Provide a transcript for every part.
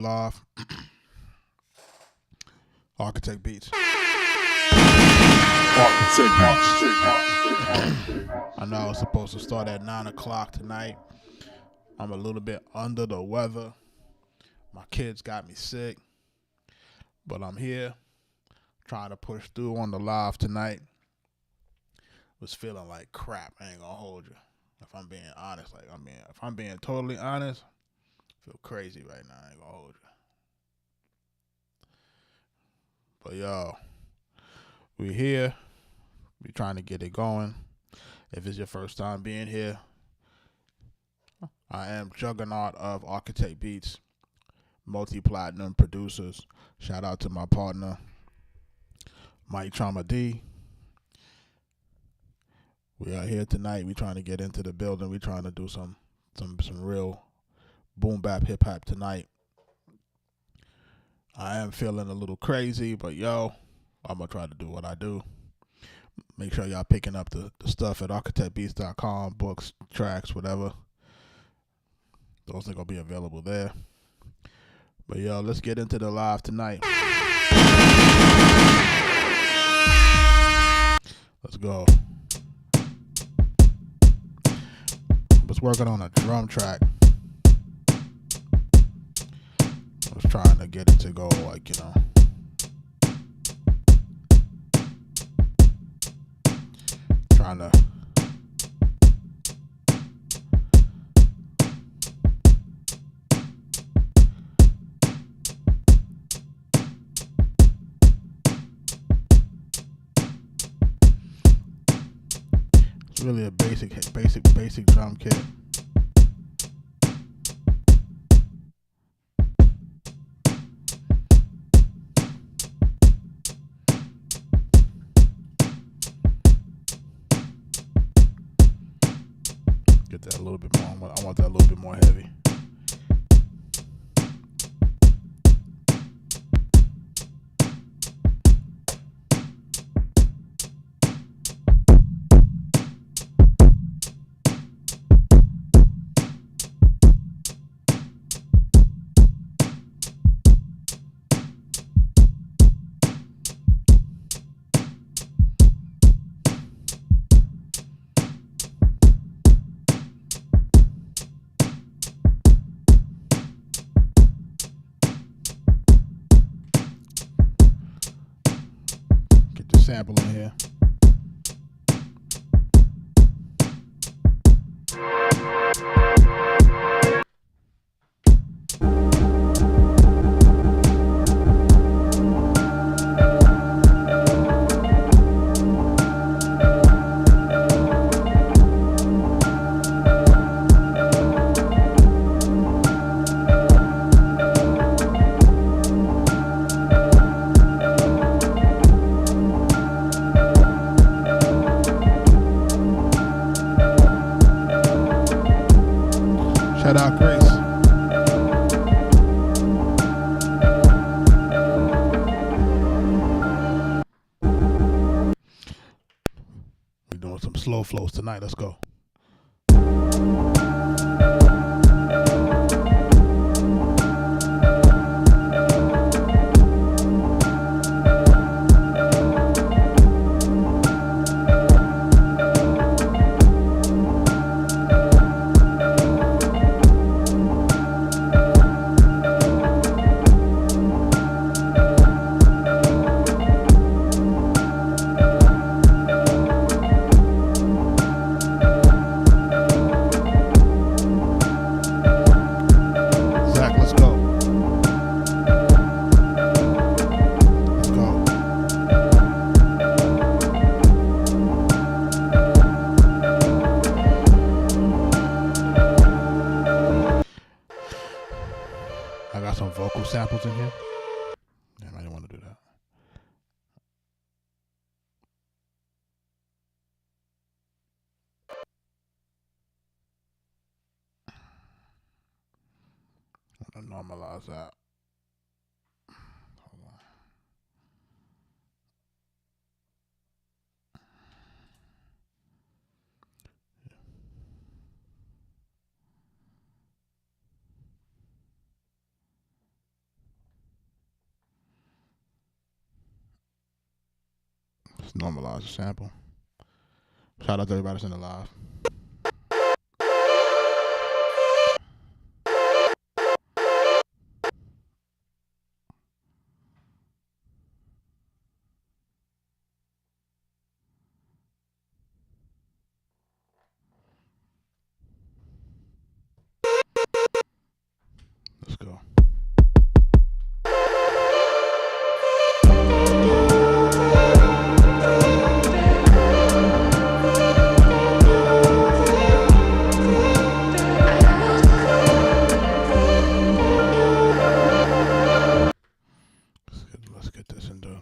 Live. Arkatech Beatz. I know I was supposed to start at 9 o'clock tonight. I'm a little bit under the weather. My kids got me sick. But I'm here trying to push through on the live tonight. Was feeling like crap. I ain't gonna hold you. If I'm being honest, if I'm being totally honest, I feel crazy right now. I ain't gonna hold you. But yo, we here. We trying to get it going. If it's your first time being here, I am Juggernaut of Arkatech Beatz, multi-platinum producers. Shout out to my partner, Mike Trauma D. We are here tonight. We trying to get into the building. We trying to do some real boom bap hip hop tonight. I am feeling a little crazy, but yo, I'm gonna try to do what I do. Make sure y'all picking up the stuff at arkatechbeatz.com, books, tracks, whatever. Those are gonna be available there. But yo, let's get into the live tonight. Let's go. Was working on a drum track. I was trying to get it to go trying to it's really a basic drum kit. Get that a little bit more. I want that a little bit more heavy. Get the sample in here. Shout out Grace. We're doing some slow flows tonight. Let's go. I got some vocal samples in here. Damn, I didn't want to do that. I'm gonna normalize that. Hold on. Let's normalize the sample. Shout out to everybody that's in the live. Let's go.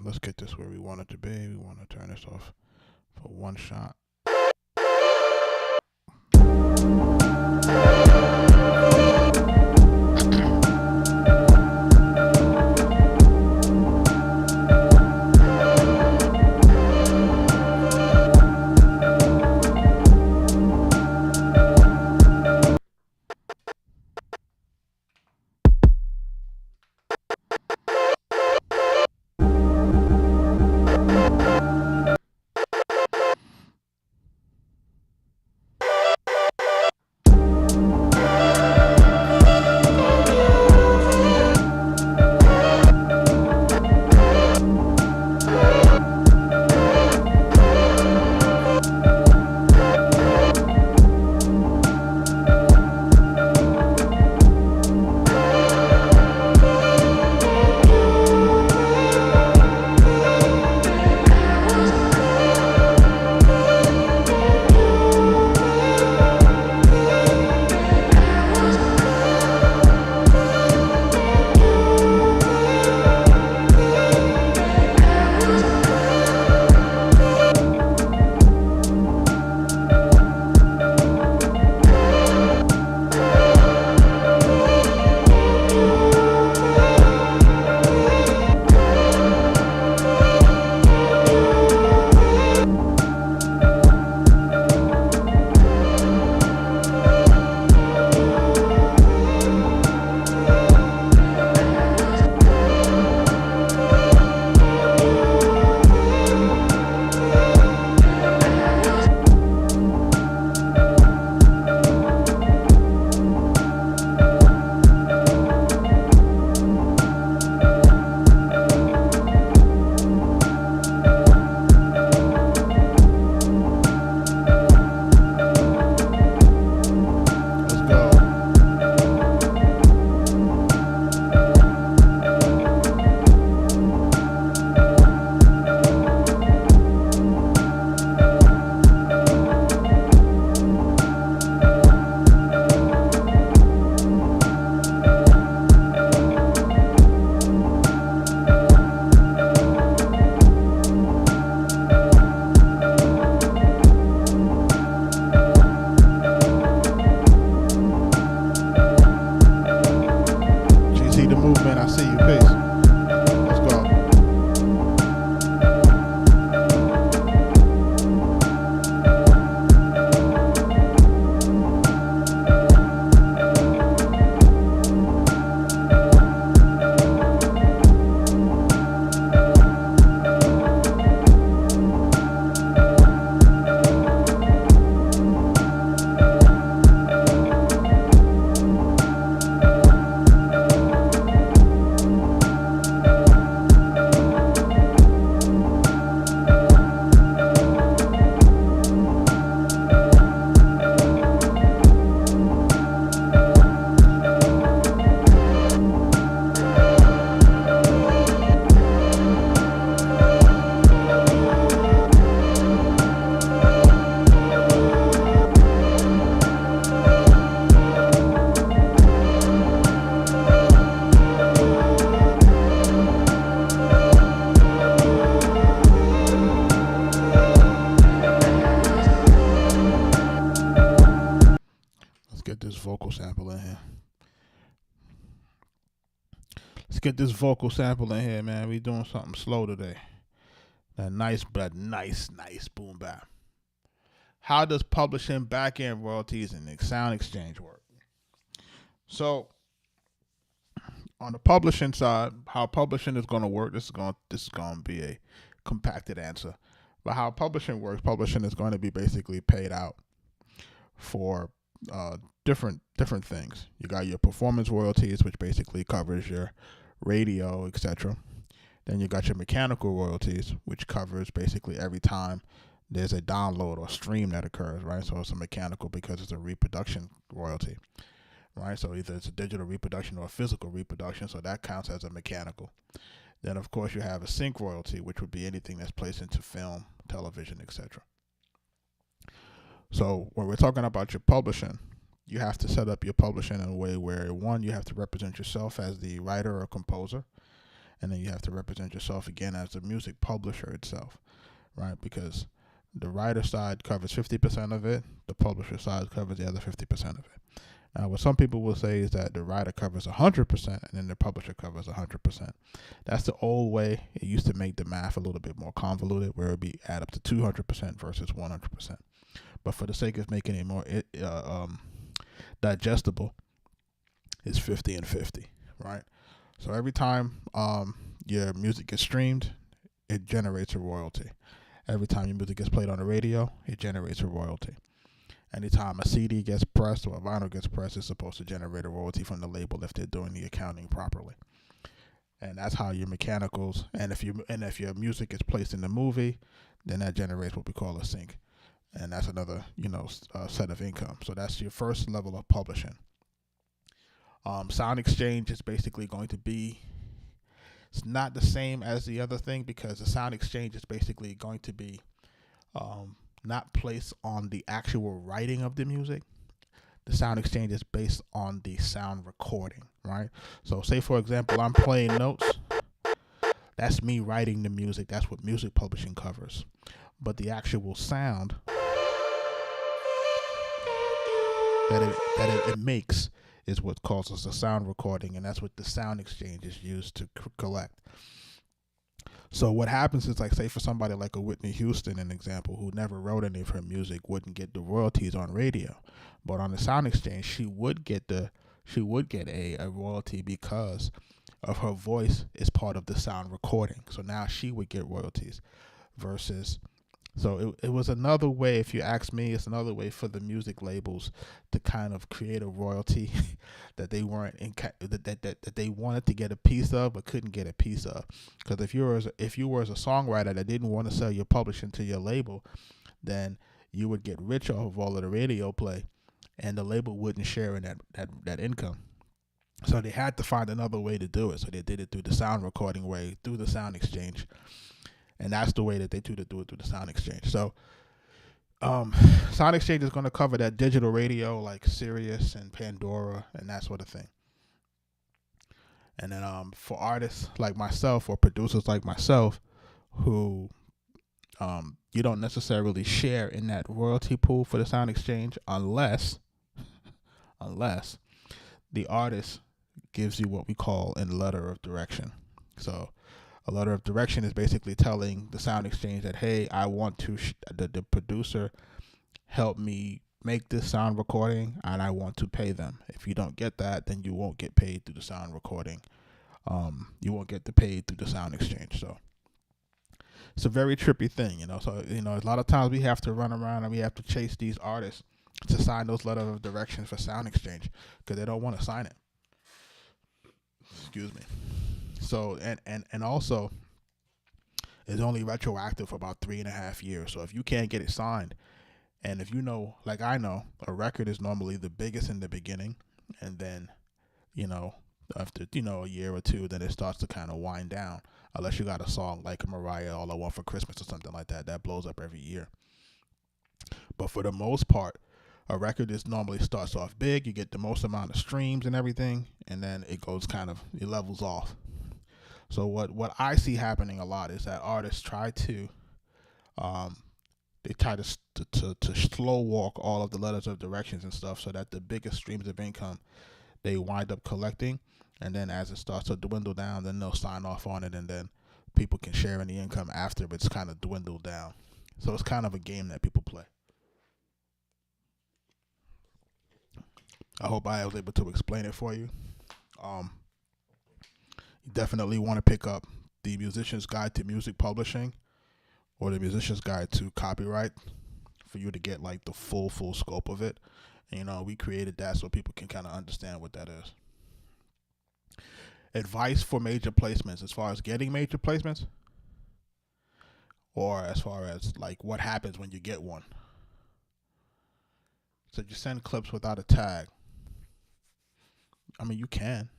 Let's get this where we want it to be. We want to turn this off for one shot. vocal sample in here. Let's get this vocal sample in here, man. We doing something slow today. That nice boom bap. How does publishing back-end royalties and sound exchange work? So on the publishing side, how publishing is going to work, this is going to be a compacted answer. But how publishing works, publishing is going to be basically paid out for different things. You got your performance royalties, which basically covers your radio, etc. Then you got your mechanical royalties, which covers basically every time there's a download or stream that occurs, right? So it's a mechanical because it's a reproduction royalty, right? So either it's a digital reproduction or a physical reproduction, so that counts as a mechanical. Then, of course, you have a sync royalty, which would be anything that's placed into film, television, etc. So when we're talking about your publishing, you have to set up your publishing in a way where, one, you have to represent yourself as the writer or composer, and then you have to represent yourself again as the music publisher itself, right? Because the writer side covers 50% of it, the publisher side covers the other 50% of it. Now, what some people will say is that the writer covers 100% and then the publisher covers 100%. That's the old way. It used to make the math a little bit more convoluted, where it would be add up to 200% versus 100%. But for the sake of making it more digestible, it's 50 and 50, right? So every time your music gets streamed, it generates a royalty. Every time your music gets played on the radio, it generates a royalty. Anytime a CD gets pressed or a vinyl gets pressed, it's supposed to generate a royalty from the label if they're doing the accounting properly. And that's how your mechanicals, and if your music is placed in the movie, then that generates what we call a sync. And that's another, set of income. So that's your first level of publishing. Sound exchange is basically going to be, it's not the same as the other thing, because the sound exchange is basically going to be not placed on the actual writing of the music. The sound exchange is based on the sound recording, right? So say, for example, I'm playing notes. That's me writing the music. That's what music publishing covers. But the actual sound that it makes is what causes a sound recording, and that's what the sound exchange is used to collect. So what happens is, like, say for somebody like a Whitney Houston, an example, who never wrote any of her music, wouldn't get the royalties on radio, but on the sound exchange she would get a royalty because of her voice is part of the sound recording. So now she would get royalties versus. So it was another way, if you ask me, it's another way for the music labels to kind of create a royalty that they weren't that they wanted to get a piece of but couldn't get a piece of. Because if you were as a songwriter that didn't want to sell your publishing to your label, then you would get rich off of all of the radio play, and the label wouldn't share in that income. So they had to find another way to do it. So they did it through the sound recording way, through the sound exchange. And that's the way that they do it through the sound exchange. So sound exchange is going to cover that digital radio like Sirius and Pandora and that sort of thing. And then for artists like myself or producers like myself who you don't necessarily share in that royalty pool for the sound exchange unless the artist gives you what we call a letter of direction. So a letter of direction is basically telling the sound exchange that, hey, I want to the producer help me make this sound recording, and I want to pay them. If you don't get that, then you won't get paid through the sound recording. You won't get paid through the sound exchange. So it's a very trippy thing, So a lot of times we have to run around and we have to chase these artists to sign those letters of direction for sound exchange because they don't want to sign it. Excuse me. So and also it's only retroactive for about 3.5 years. So if you can't get it signed, and if like I know, a record is normally the biggest in the beginning, and then after a year or two, then it starts to kind of wind down. Unless you got a song like Mariah, All I Want for Christmas or something like that blows up every year. But for the most part, a record normally starts off big. You get the most amount of streams and everything, and then it levels off. So what I see happening a lot is that artists try to slow walk all of the letters of directions and stuff, so that the biggest streams of income they wind up collecting, and then as it starts to dwindle down, then they'll sign off on it, and then people can share in the income after it's kind of dwindled down. So it's kind of a game that people play. I hope I was able to explain it for you. You definitely want to pick up the Musician's Guide to Music Publishing, or the musician's guide to copyright for you to get like the full scope of it. And, we created that so people can kind of understand what that is. Advice for major placements, as far as getting major placements, or as far as like what happens when you get one. So you send clips without a tag. I mean, you can,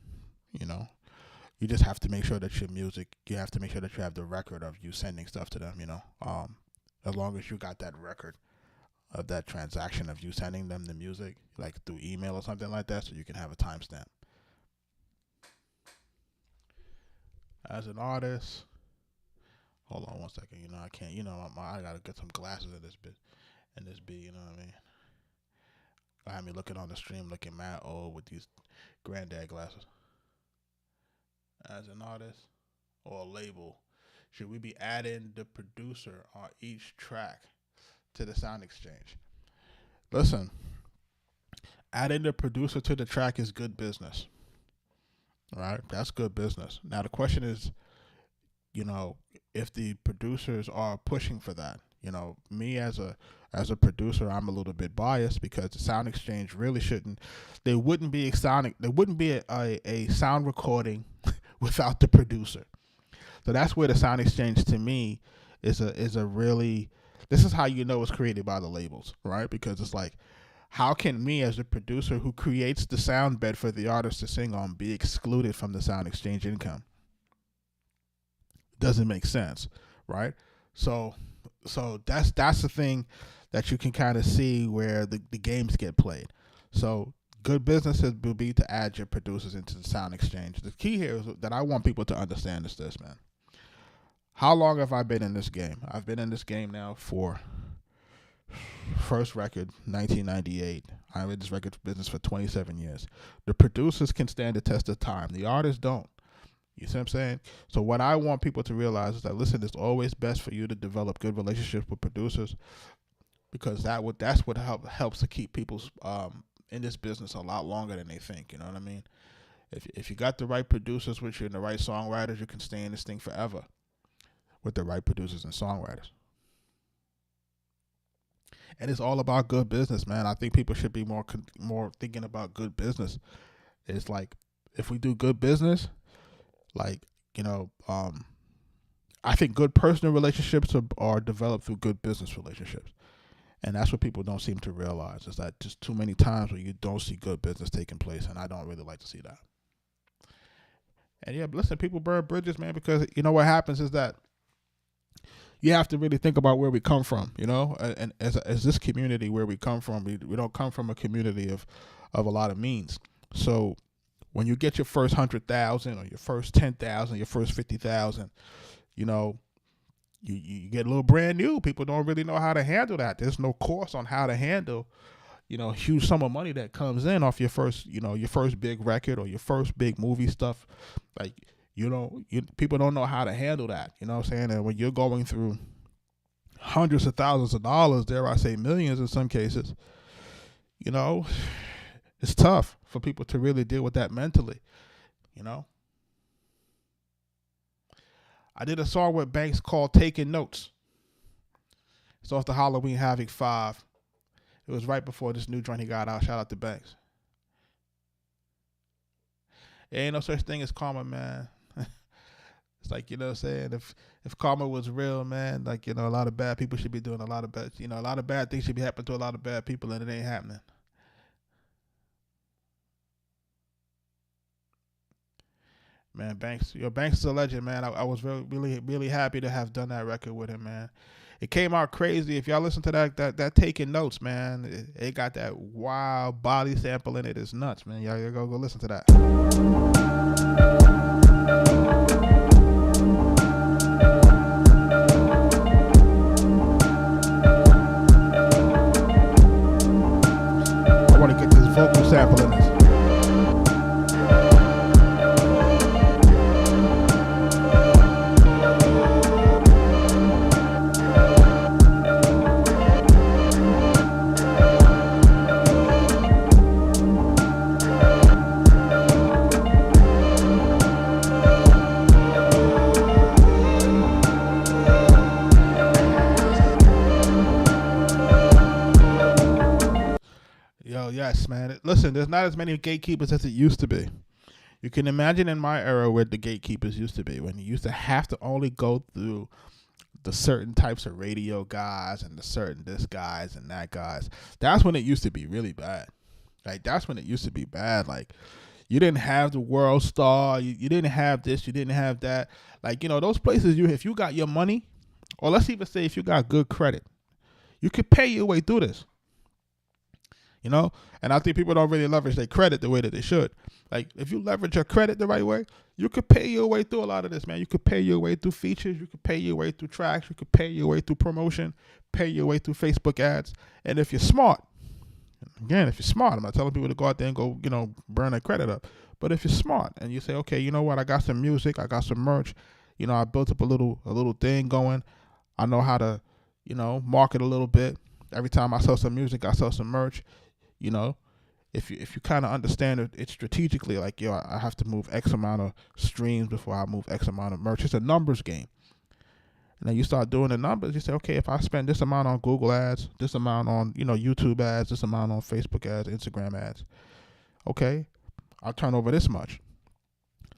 you just have to make sure that your music, you have to make sure that you have the record of you sending stuff to them, as long as you got that record of that transaction of you sending them the music, like through email or something like that, so you can have a timestamp. As an artist, hold on 1 second, I can't, I gotta get some glasses in this bit, you know what I mean? I had me looking on the stream looking mad old with these granddad glasses. As an artist or a label, should we be adding the producer on each track to the sound exchange? Listen, adding the producer to the track is good business. All right, that's good business. Now the question is, if the producers are pushing for that. Me as a producer, I'm a little bit biased because the sound exchange really shouldn't. There wouldn't be a sound recording without the producer. So that's where the sound exchange to me is a really. This is how it's created by the labels, right? Because it's like, how can me as a producer who creates the sound bed for the artist to sing on be excluded from the sound exchange income? Doesn't make sense, right? So that's the thing that you can kind of see where the games get played. So good businesses will be to add your producers into the sound exchange. The key here is that I want people to understand is this, man. How long have I been in this game? I've been in this game now for first record 1998. I'm in this record business for 27 years. The producers can stand the test of time. The artists don't. You see what I'm saying? So what I want people to realize is that, listen, it's always best for you to develop good relationships with producers, because that's what helps to keep people in this business a lot longer than they think. You know what I mean? If you got the right producers with you and the right songwriters, you can stay in this thing forever with the right producers and songwriters. And it's all about good business, man. I think people should be more thinking about good business. It's like, if we do good business, like, I think good personal relationships are developed through good business relationships. And that's what people don't seem to realize, is that just too many times where you don't see good business taking place, and I don't really like to see that. And yeah, listen, people burn bridges, man, because what happens is that you have to really think about where we come from, and as this community where we come from, we don't come from a community of a lot of means. So when you get your first 100,000 or your first 10,000, your first 50,000, you get a little brand new. People don't really know how to handle that. There's no course on how to handle, huge sum of money that comes in off your first, your first big record or your first big movie stuff. Like, people don't know how to handle that. You know what I'm saying? And when you're going through hundreds of thousands of dollars, dare I say millions in some cases, it's tough for people to really deal with that mentally, I did a song with Banks called Taking Notes. It's off the Halloween Havoc 5. It was right before this new joint he got out. Shout out to Banks. There ain't no such thing as karma, man. It's like, what I'm saying, if karma was real, man, like, a lot of bad people should be doing a lot of bad, a lot of bad things should be happening to a lot of bad people, and it ain't happening. Man, Banks is a legend, man. I was really, really happy to have done that record with him, man. It came out crazy. If y'all listen to that Taking Notes, man, it got that wild body sample in it. It's nuts, man. Y'all go listen to that. I want to get this vocal sample in this. Yes, man. Listen, there's not as many gatekeepers as it used to be. You can imagine in my era where the gatekeepers used to be, when you used to have to only go through the certain types of radio guys and the certain this guys and that guys. That's when it used to be really bad. Like, that's when it used to be bad. Like, you didn't have the world star. You didn't have this. You didn't have that. Like, those places, if you got your money, or let's even say if you got good credit, you could pay your way through this. And I think people don't really leverage their credit the way that they should. Like, if you leverage your credit the right way, you could pay your way through a lot of this, man. You could pay your way through features. You could pay your way through tracks. You could pay your way through promotion, pay your way through Facebook ads. And if you're smart, I'm not telling people to go out there and go, burn their credit up. But if you're smart and you say, okay, you know what? I got some music. I got some merch. I built up a little thing going. I know how to, market a little bit. Every time I sell some music, I sell some merch. If you kind of understand it strategically, like, I have to move X amount of streams before I move X amount of merch. It's a numbers game. And then you start doing the numbers. You say, okay, if I spend this amount on Google ads, this amount on, YouTube ads, this amount on Facebook ads, Instagram ads, okay, I'll turn over this much.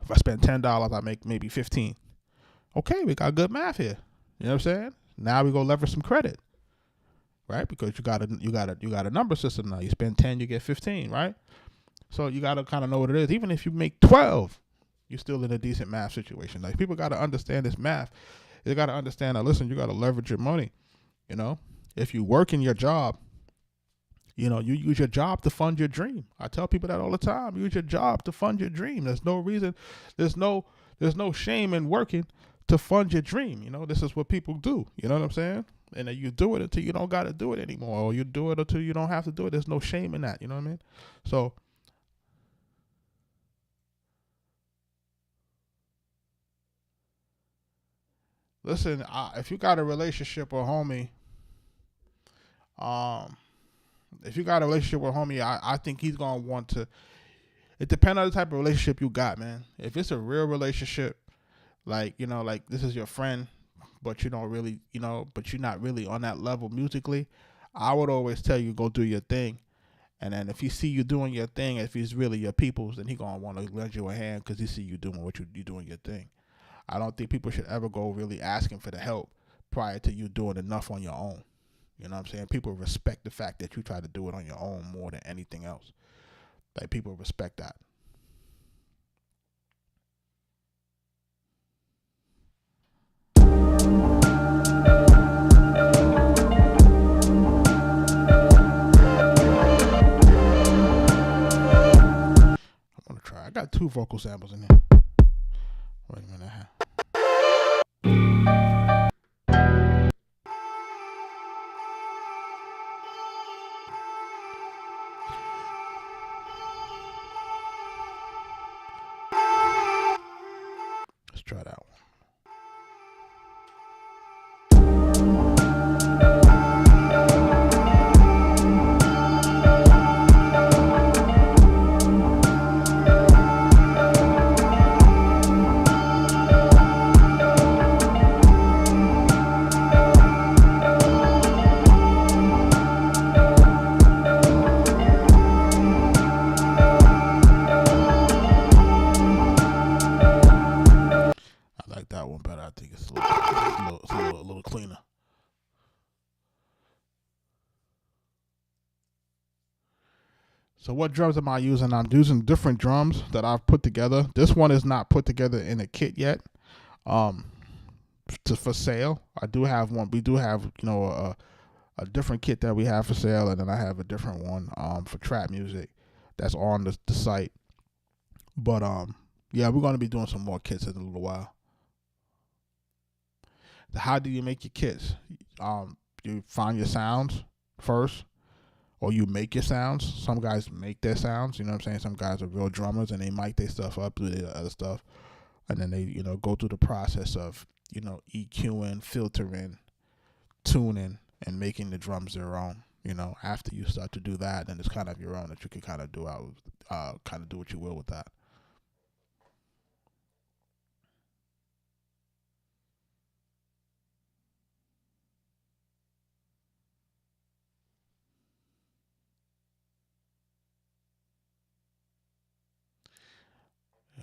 If I spend $10, I make maybe 15. Okay, we got good math here. You know what I'm saying? Now we go leverage some credit, right? Because you got a number system now. You spend 10, you get 15, right? So you got to kind of know what it is. Even if you make 12, you're still in a decent math situation. Like, people got to understand this math. They got to understand that, listen, you got to leverage your money. If you work in your job, you use your job to fund your dream. I tell people that all the time. Use your job to fund your dream. There's no reason, there's no shame in working to fund your dream. This is what people do. You know what I'm saying? And then you do it until you don't got to do it anymore, or you do it until you don't have to do it. There's no shame in that. You know what I mean? So, listen, if you got a relationship with homie, I think he's going to want to, it depends on the type of relationship you got, man. If it's a real relationship, like, like this is your friend, but you don't really, but you're not really on that level musically, I would always tell you, go do your thing. And then if he see you doing your thing, if he's really your people's, then he going to want to lend you a hand because he see you doing what you doing your thing. I don't think people should ever go really asking for the help prior to you doing enough on your own. You know what I'm saying? People respect the fact that you try to do it on your own more than anything else. Like, people respect that. I'm going to try. I got 2 vocal samples in here. Wait a minute. Let's try that one. That one better. I think it's a little cleaner. So what drums am I using? I'm using different drums that I've put together. This one is not put together in a kit yet. For sale. I do have one. We do have a different kit that we have for sale, and then I have a different one for trap music that's on the site. But yeah, we're gonna be doing some more kits in a little while. How do you make your kits? You find your sounds first, or you make your sounds. Some guys make their sounds, you know what I'm saying? Some guys are real drummers and they mic their stuff up, do their other stuff, and then they, go through the process of, EQing, filtering, tuning, and making the drums their own. After you start to do that, then it's kind of your own that you can kind of do do what you will with that.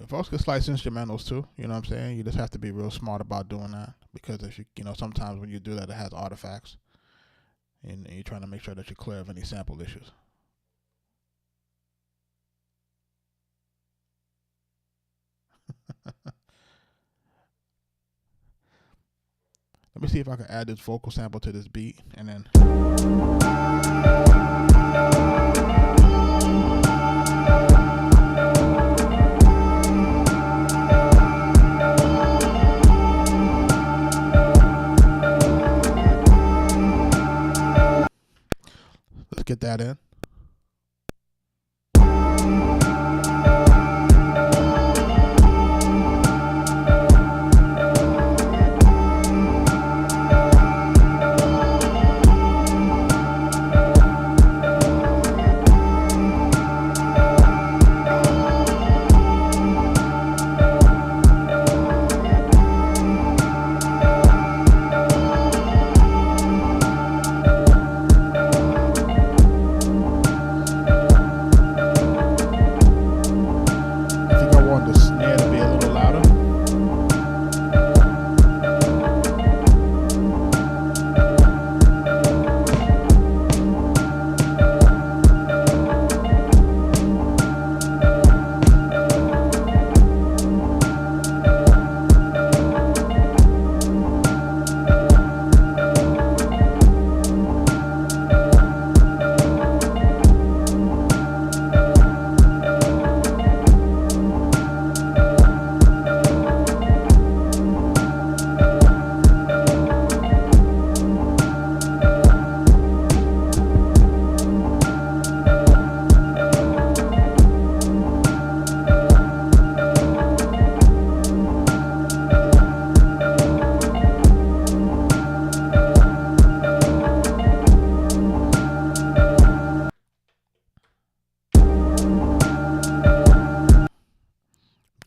Folks can slice instrumentals too. You know what I'm saying? You just have to be real smart about doing that, because if you know, sometimes when you do that, it has artifacts, and you're trying to make sure that you're clear of any sample issues. Let me see if I can add this vocal sample to this beat, and then let's get that in.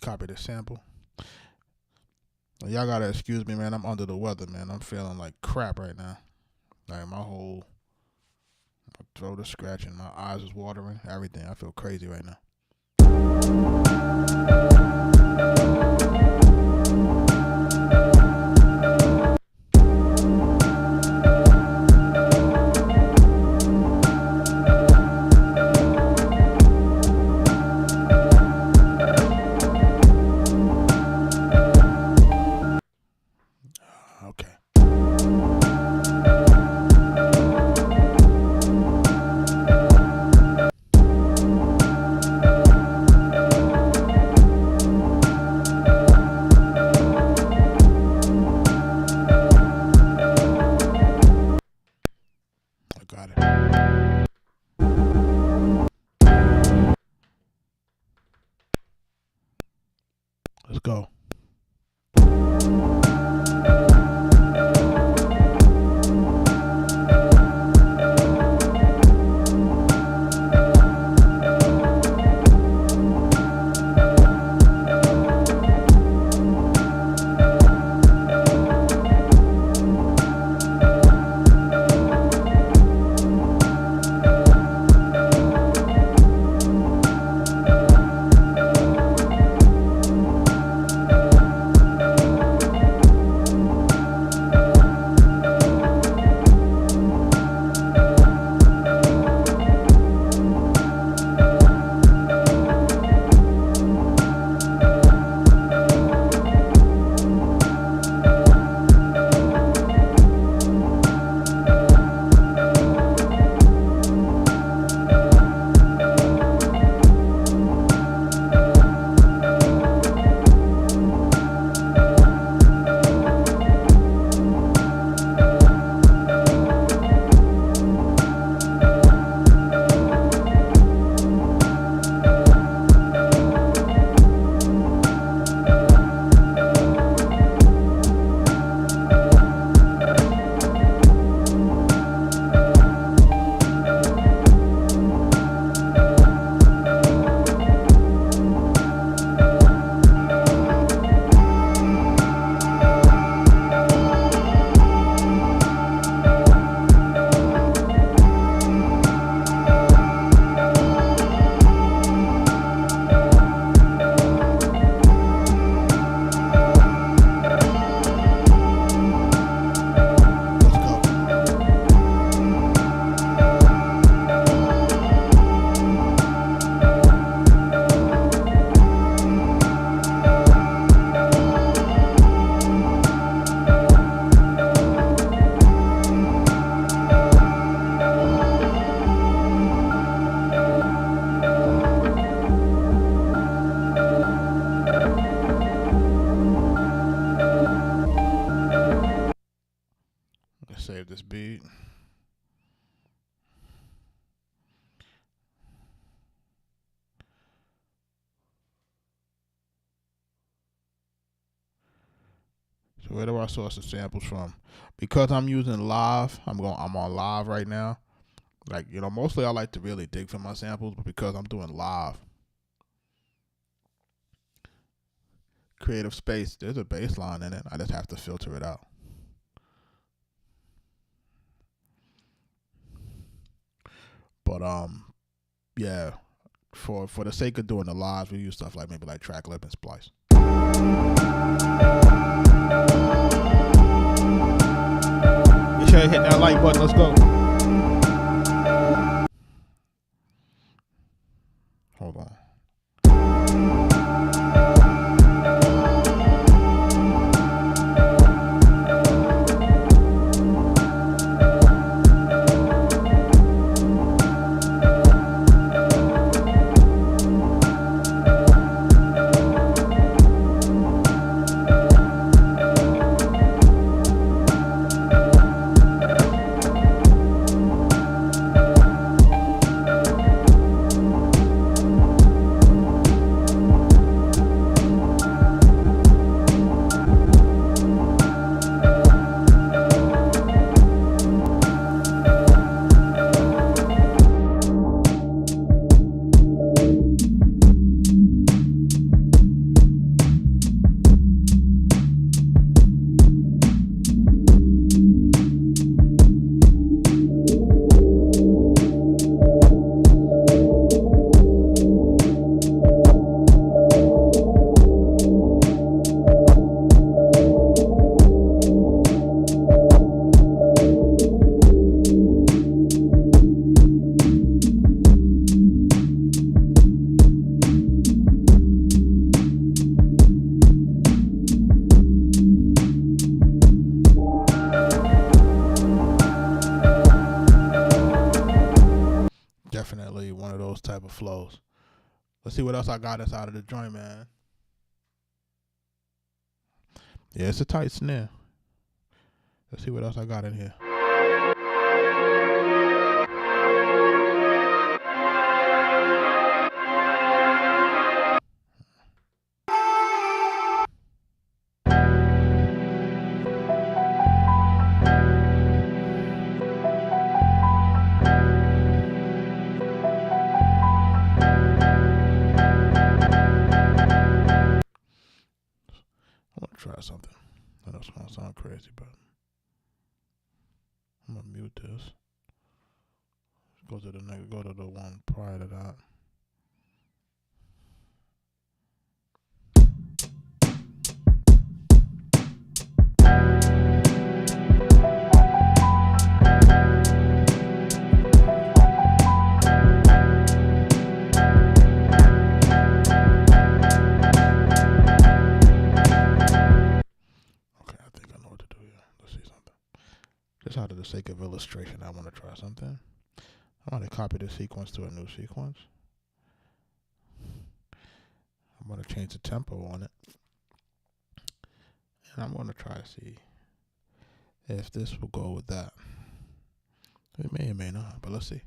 Copy the sample. Y'all gotta excuse me, man. I'm under the weather, man. I'm feeling like crap right now. Like my throat is scratching, my eyes is watering, everything. I feel crazy right now. Let's go. save this beat. So where do I source the samples from? Because I'm using Live, I'm on Live right now. Like, you know, mostly I like to really dig for my samples, but because I'm doing Live, Creative Space, there's a bass line in it. I just have to filter it out. But yeah, for the sake of doing the lives, we use stuff like maybe like TrackLip and Splice. Make sure you hit that like button. Let's go. Hold on. Definitely one of those type of flows. Let's see what else I got inside of the joint, man. Yeah, it's a tight snare. Let's see what else I got in here. Try something. I know it's gonna sound crazy, but I'm gonna mute this. Go to the one prior to that. Just out of the sake of illustration, I want to try something. I want to copy this sequence to a new sequence. I'm going to change the tempo on it. And I'm going to try to see if this will go with that. It may or may not, but let's see.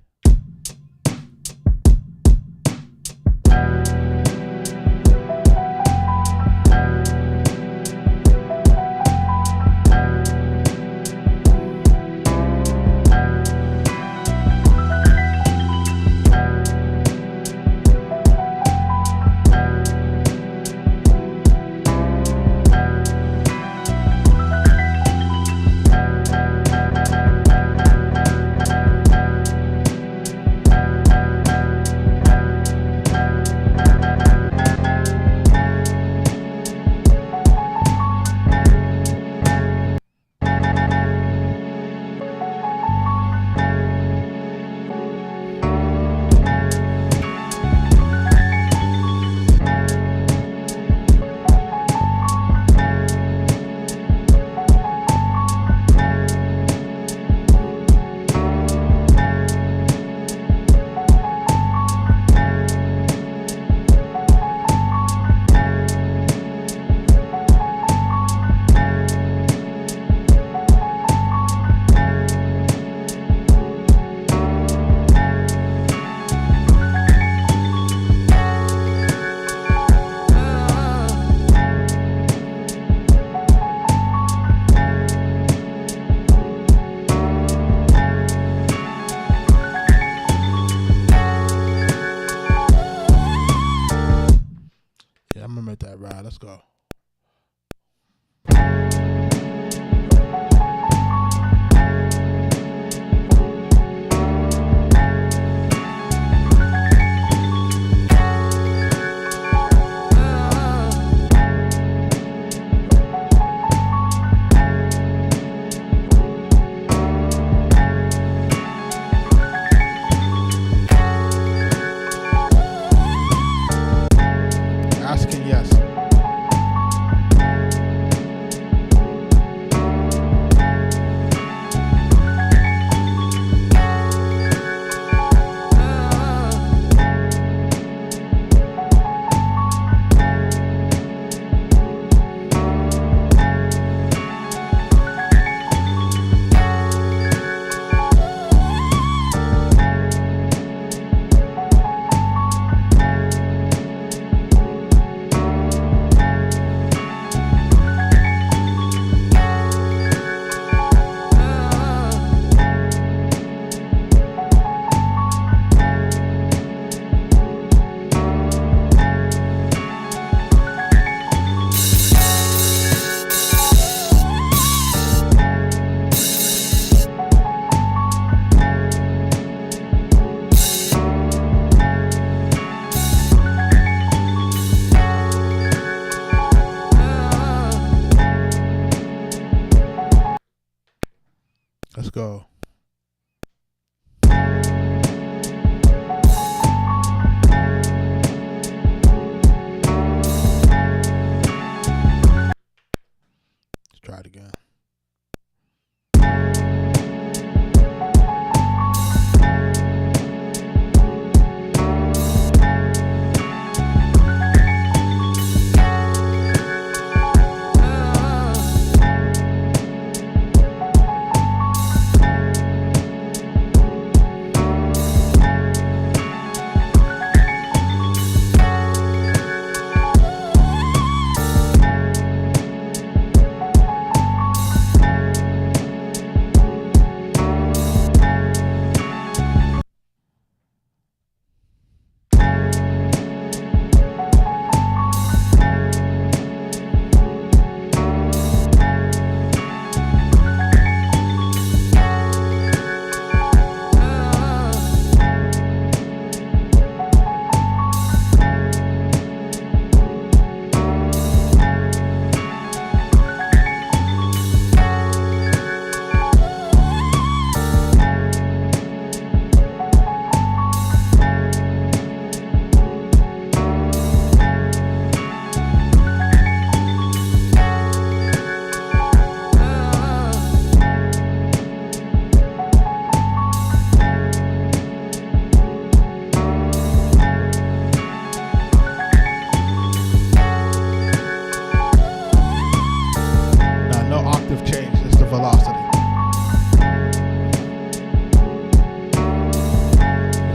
go. Let's try it again.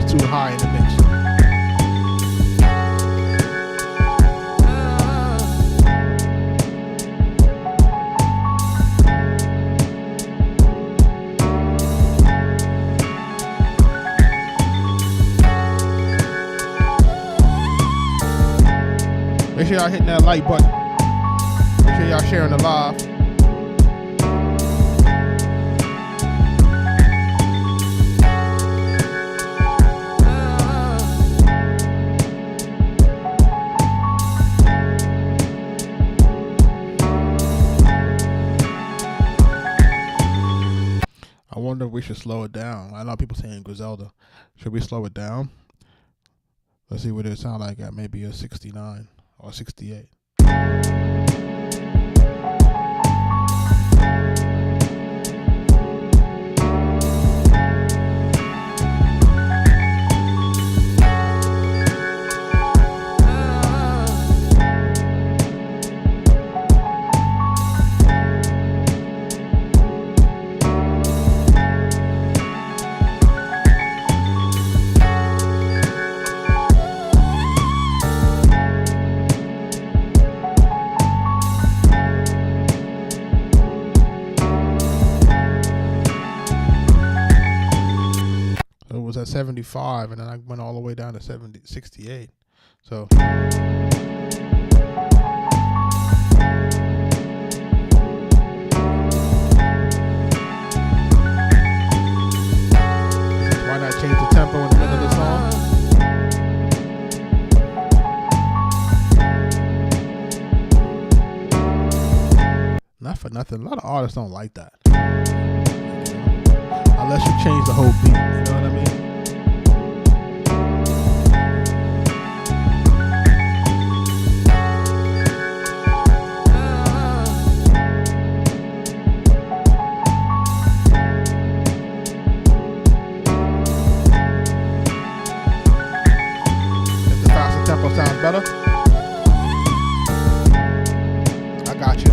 Too high in the mix. Make sure y'all hitting that like button. Make sure y'all sharing the live. I wonder if we should slow it down. I know people saying Griselda. Should we slow it down? Let's see what it sound like at maybe a 69 or 68. At 75, and then I went all the way down to 68. So why not change the tempo in the middle of the song? Not for nothing, a lot of artists don't like that, unless you change the whole beat, you know what I mean? Sounds better. I got you.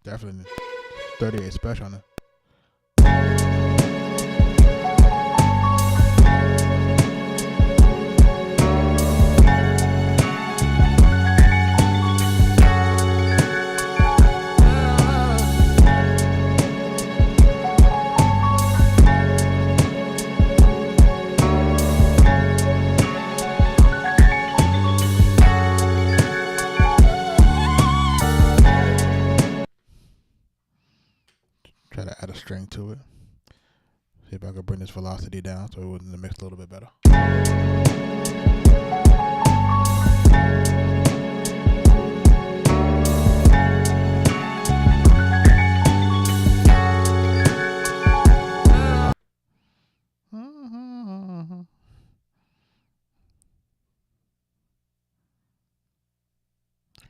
Definitely 38 special on it. Try to add a string to it. See if I can bring this velocity down so it would mix a little bit better.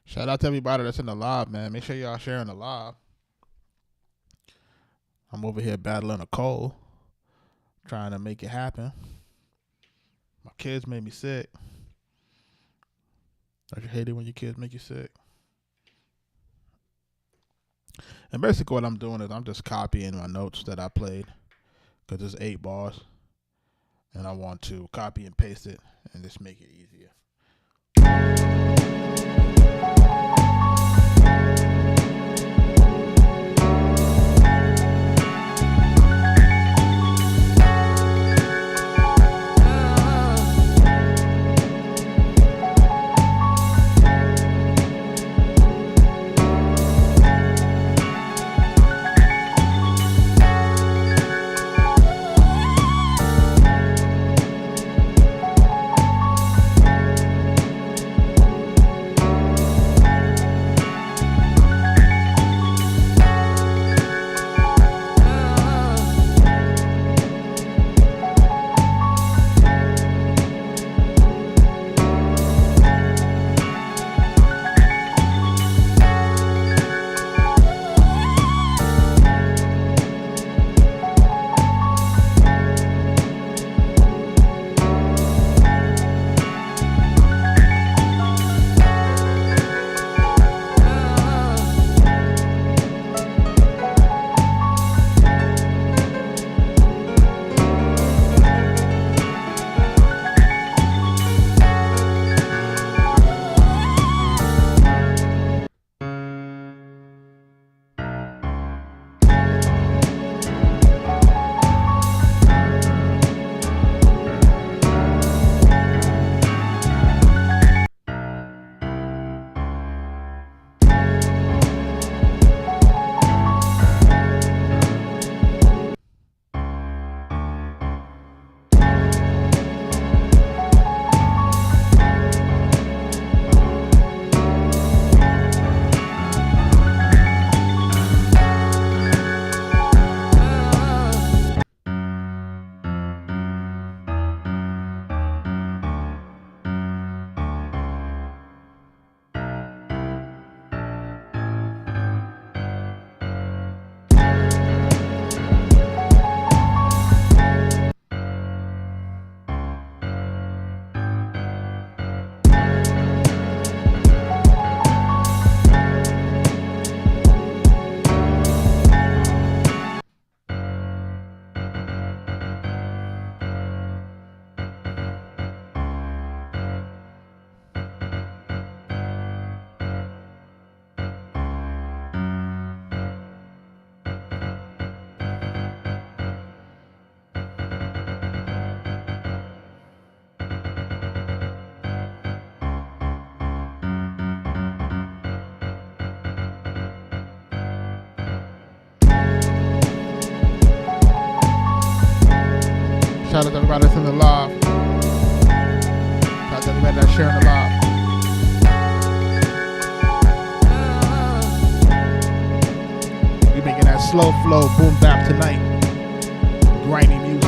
Shout out to everybody that's in the live, man. Make sure y'all sharing the live. I'm over here battling a cold, trying to make it happen. My kids made me sick. Don't you hate it when your kids make you sick? And basically what I'm doing is I'm just copying my notes that I played, because it's 8 bars. And I want to copy and paste it and just make it easier. Shout out to everybody that's in the live. Shout out to everybody that's sharing the live. We making that slow flow boom bap tonight. Grimy music.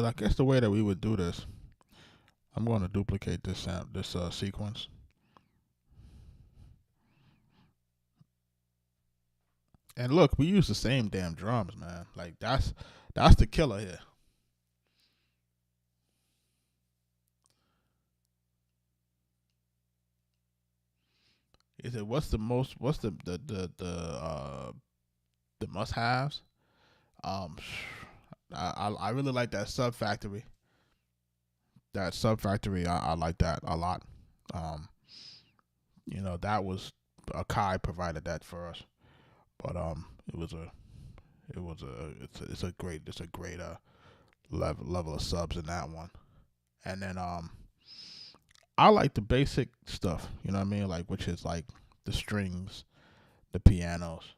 So I guess the way that we would do this, I'm going to duplicate this sequence. And look, we use the same damn drums, man. Like that's the killer here. Is it what's the must haves? I really like that Sub Factory. That Sub Factory, I like that a lot. That was Kai provided that for us, but it's a great level of subs in that one. And then I like the basic stuff, you know what I mean, like which is like the strings, the pianos.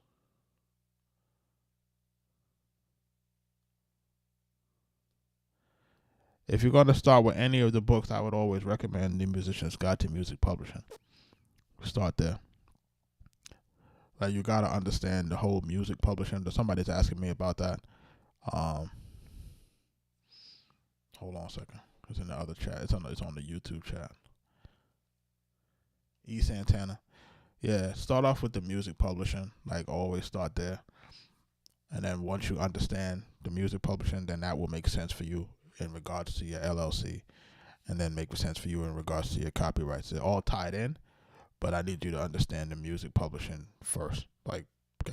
If you're going to start with any of the books, I would always recommend The Musician's Guide to Music Publishing. Start there. Like you got to understand the whole music publishing. Somebody's asking me about that. Hold on a second. It's in the other chat. It's on the YouTube chat. E. Santana. Yeah, start off with the music publishing. Like always start there. And then once you understand the music publishing, then that will make sense for you in regards to your LLC, and then make sense for you in regards to your copyrights. They're all tied in, but I need you to understand the music publishing first. Like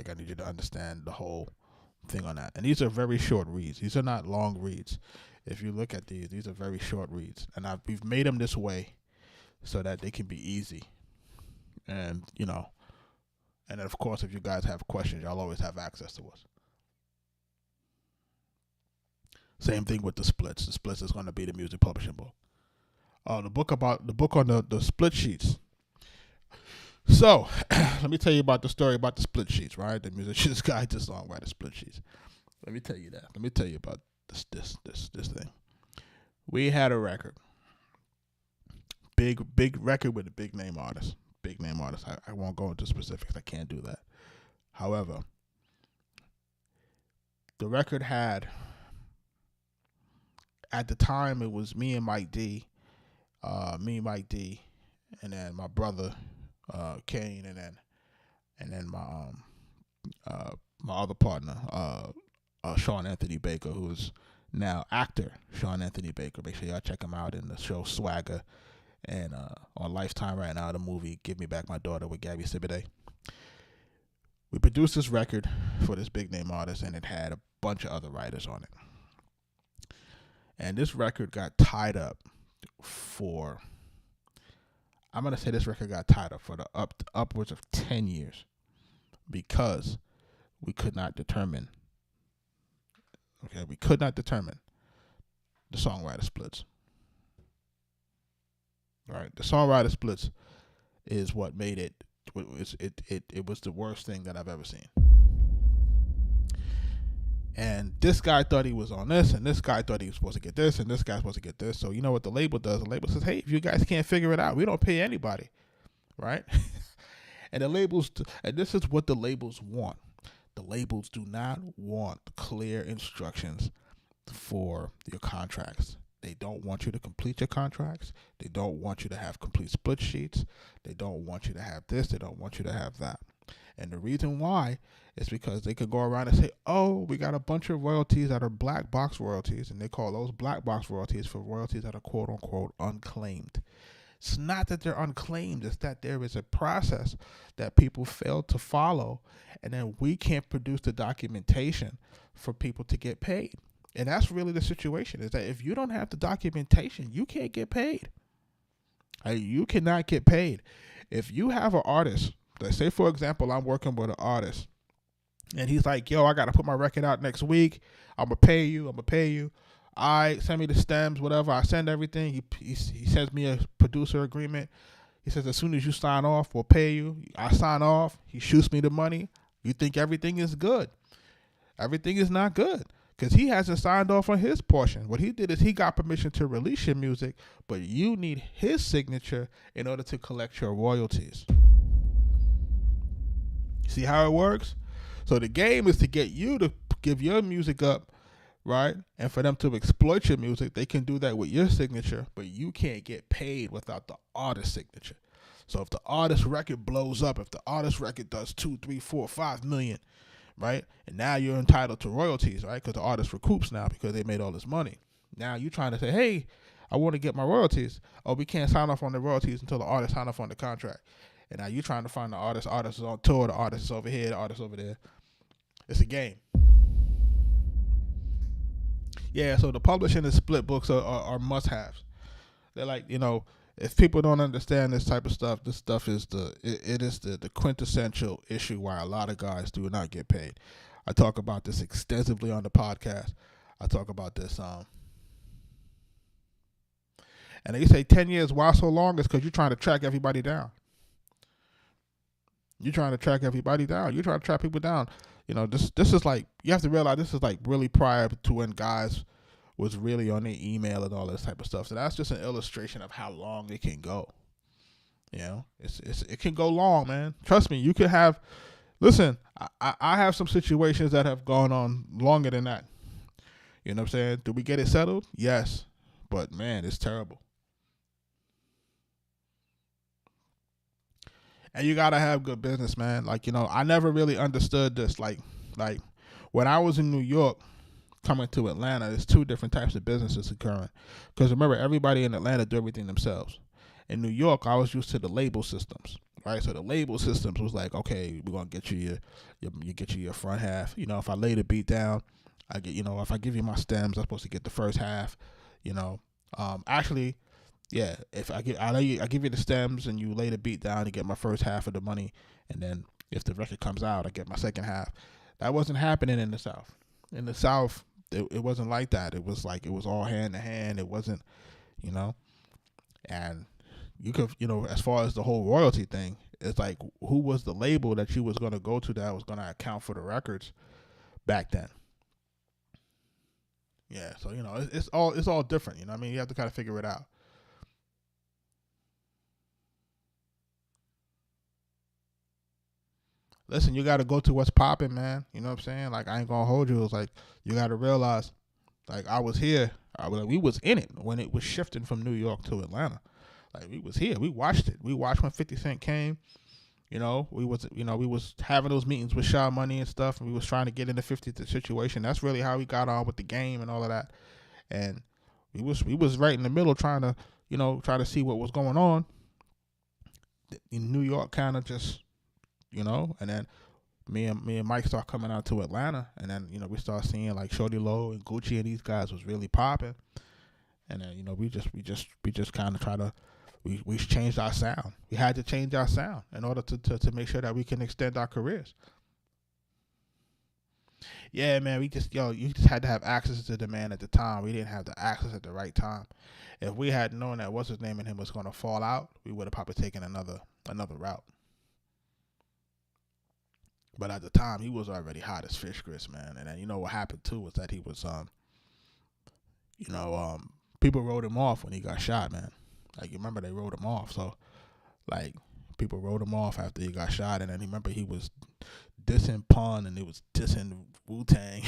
I need you to understand the whole thing on that. And these are very short reads. These are not long reads. If you look at these are very short reads. And we've made them this way so that they can be easy. And, and then of course, if you guys have questions, y'all always have access to us. Same thing with the splits. The splits is going to be the music publishing book. The book on the split sheets. So, let me tell you about the story about the split sheets, right? The Musician's Guide to Songwriter Split Sheets. Let me tell you that. Let me tell you about this thing. We had a record. Big record with a big name artist. Big name artist. I won't go into specifics. I can't do that. However, the record had, at the time, it was me and Mike D, and then my brother Kane, and then my other partner, Sean Anthony Baker, who's now actor Sean Anthony Baker. Make sure y'all check him out in the show Swagger, and on Lifetime right now, the movie Give Me Back My Daughter with Gabby Sibiday. We produced this record for this big name artist, and it had a bunch of other writers on it. And this record got tied up for, I'm going to say this record got tied up for the upwards of 10 years because we could not determine the songwriter splits. All right, the songwriter splits is what made it. It was the worst thing that I've ever seen. And this guy thought he was on this, and this guy thought he was supposed to get this, and this guy's supposed to get this. So you know what the label does? The label says, hey, if you guys can't figure it out, we don't pay anybody, right? And the labels, and this is what the labels want. The labels do not want clear instructions for your contracts. They don't want you to complete your contracts. They don't want you to have complete split sheets. They don't want you to have this. They don't want you to have that. And the reason why is because they could go around and say, oh, we got a bunch of royalties that are black box royalties, and they call those black box royalties for royalties that are quote unquote unclaimed. It's not that they're unclaimed, it's that there is a process that people fail to follow, and then we can't produce the documentation for people to get paid. And that's really the situation, is that if you don't have the documentation, you can't get paid. You cannot get paid. If you have an artist, let's say, for example, I'm working with an artist, and he's like, yo, I got to put my record out next week. I'm going to pay you. I send me the stems, whatever. I send everything. He sends me a producer agreement. He says, as soon as you sign off, we'll pay you. I sign off. He shoots me the money. You think everything is good. Everything is not good because he hasn't signed off on his portion. What he did is he got permission to release your music, but you need his signature in order to collect your royalties. See how it works? So the game is to get you to give your music up right? And for them to exploit your music, they can do that with your signature, but you can't get paid without the artist signature. So if the artist record blows up, if the artist record does 2, 3, 4, 5 million, right? And now you're entitled to royalties, right? Because the artist recoups now because they made all this money. Now you're trying to say, hey, I want to get my royalties. Oh, we can't sign off on the royalties until the artist sign off on the contract. And now you're trying to find the artist. Artist is on tour. The artist is over here. The artist is over there. It's a game. Yeah, so the publishing and split books are must-haves. They're like, if people don't understand this type of stuff, this stuff is the quintessential issue why a lot of guys do not get paid. I talk about this extensively on the podcast. I talk about this. And they say 10 years, why so long? Is because you're trying to track everybody down. You're trying to track everybody down. You're trying to track people down. This is like, you have to realize this is like really prior to when guys was really on their email and all this type of stuff. So that's just an illustration of how long it can go. It can go long, man. Trust me, you could have, listen, I have some situations that have gone on longer than that. You know what I'm saying? Do we get it settled? Yes. But man, it's terrible. And you gotta have good business, man. Like, I never really understood this. Like when I was in New York, coming to Atlanta, there's two different types of businesses occurring. Because remember, everybody in Atlanta do everything themselves. In New York, I was used to the label systems, right? So the label systems was like, okay, we're gonna get you your front half. If I lay the beat down, I get, if I give you my stems, I'm supposed to get the first half. Actually, yeah, if I give you the stems and you lay the beat down, you get my first half of the money, and then if the record comes out, I get my second half. That wasn't happening in the South. In the South, it wasn't like that. It was like, it was all hand to hand. It wasn't, and you could, as far as the whole royalty thing, it's like, who was the label that you was going to go to that was going to account for the records back then? Yeah, so it's all different. You have to kind of figure it out. Listen, you got to go to what's popping, man. You know what I'm saying? Like, I ain't gonna hold you. It's like, you got to realize, like, I was here. We was in it when it was shifting from New York to Atlanta. Like, we was here. We watched it. We watched when 50 Cent came. We was having those meetings with Shaw Money and stuff, and we was trying to get in the 50 situation. That's really how we got on with the game and all of that. And we was right in the middle trying to see what was going on. In New York, kind of just, and then me and Mike start coming out to Atlanta, and then we start seeing like Shorty Low and Gucci and these guys was really popping. And then we just kind of try to. We changed our sound. We had to change our sound in order to make sure that we can extend our careers. Yeah, man, you just had to have access to the man at the time. We didn't have the access at the right time. If we had known that what's his name and him was going to fall out, we would have probably taken another route. But at the time, he was already hot as fish grits, man. And then what happened too was that he was people wrote him off when he got shot, man. Like, you remember they wrote him off. So, like, people wrote him off after he got shot. And then remember he was dissing Pun and he was dissing Wu-Tang.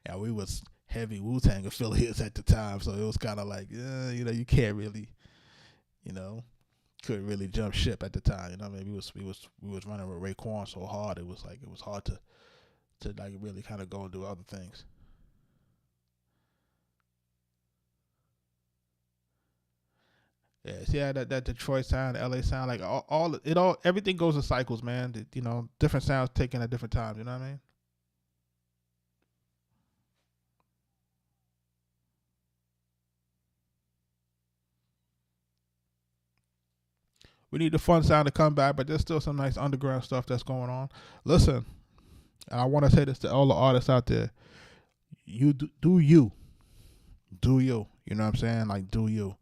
And we was heavy Wu-Tang affiliates at the time. So it was kind of like, you can't really, couldn't really jump ship at the time. Maybe we was running with Raekwon so hard. It was hard to like really kind of go and do other things. Yeah, that Detroit sound, LA sound, like everything goes in cycles, man. Different sounds taken at different times. You know what I mean? We need the fun sound to come back, but there's still some nice underground stuff that's going on. Listen, and I want to say this to all the artists out there: you do you. You know what I'm saying? Like, do you.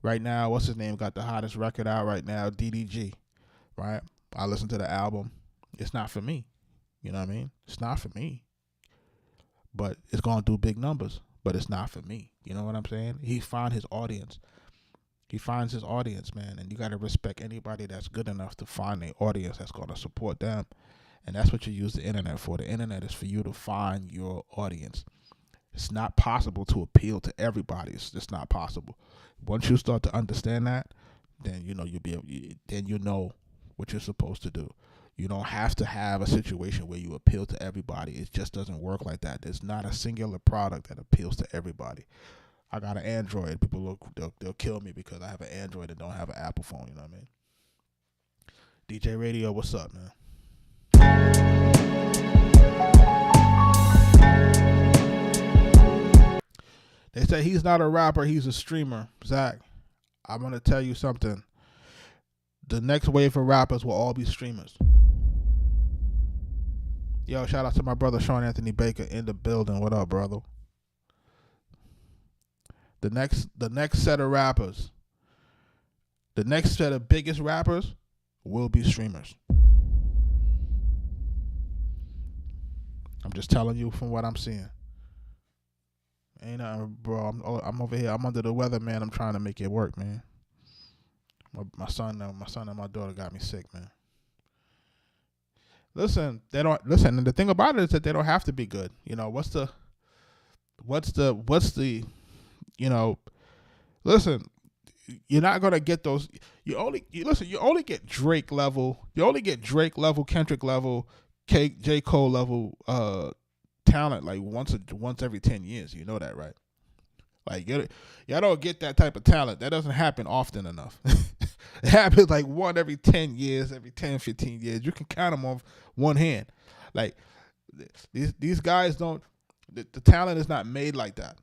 Right now, what's his name got the hottest record out right now, DDG, right? I listened to the album. It's not for me. You know what I mean? It's not for me. But it's going to do big numbers, but it's not for me. You know what I'm saying? He finds his audience. He finds his audience, man, and you got to respect anybody that's good enough to find an audience that's going to support them. And that's what you use the internet for. The internet is for you to find your audience. It's not possible to appeal to everybody. It's just not possible. Once you start to understand that, then you'll be able, then you know what you're supposed to do. You don't have to have a situation where you appeal to everybody. It just doesn't work like that. There's not a singular product that appeals to everybody. I got an Android. People they'll kill me because I have an Android and don't have an Apple phone. You know what I mean? DJ Radio, what's up, man? They say he's not a rapper, he's a streamer. Zach, I'm going to tell you something. The next wave of rappers will all be streamers. Yo, shout out to my brother Sean Anthony Baker in the building. What up, brother? The next set of rappers, the next set of biggest rappers will be streamers. I'm just telling you from what I'm seeing. Ain't nothing, bro. I'm over here. I'm under the weather, man. I'm trying to make it work, man. My son and my daughter got me sick, man. Listen, they don't listen. And the thing about it is that they don't have to be good. You know, what's the you know, listen, you're not gonna get those. You only get Drake level. You only get Drake level, Kendrick level, J. Cole level talent like once every 10 years. You know that, right? Like y'all don't get that type of talent. That doesn't happen often enough. It happens like one every 10 years, every 10, 15 years. You can count them on one hand. Like these guys don't. The talent is not made like that.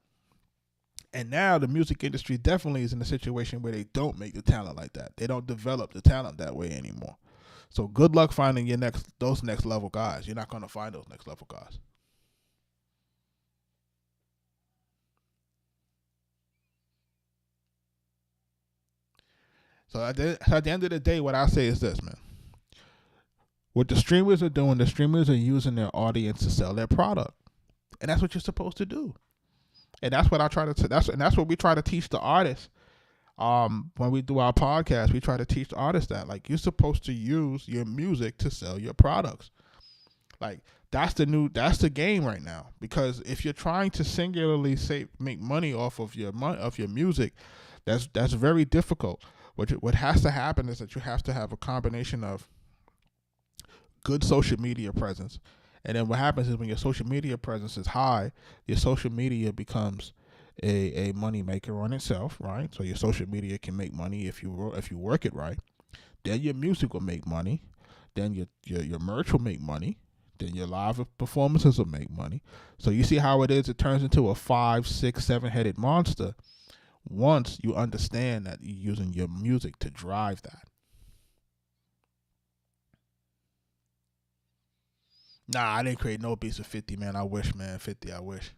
And now the music industry definitely is in a situation where they don't make the talent like that. They don't develop the talent that way anymore. So good luck finding those next level guys. You're not going to find those next level guys. So at the end of the day, what I say is this, man. What the streamers are doing, the streamers are using their audience to sell their product. And that's what you're supposed to do. And that's what I try to. That's what we try to teach the artists. When we do our podcast, we try to teach the artists that like you're supposed to use your music to sell your products. Like that's the game right now. Because if you're trying to singularly make money off of your music, that's very difficult. What has to happen is that you have to have a combination of good social media presence. And then what happens is when your social media presence is high, your social media becomes a money maker on itself, right? So your social media can make money if you work it right. Then your music will make money. Then your merch will make money. Then your live performances will make money. So you see how it is. It turns into a 5, 6, 7-headed monster once you understand that you're using your music to drive that. Nah, I didn't create no beats with 50, man. I wish, man. 50, I wish.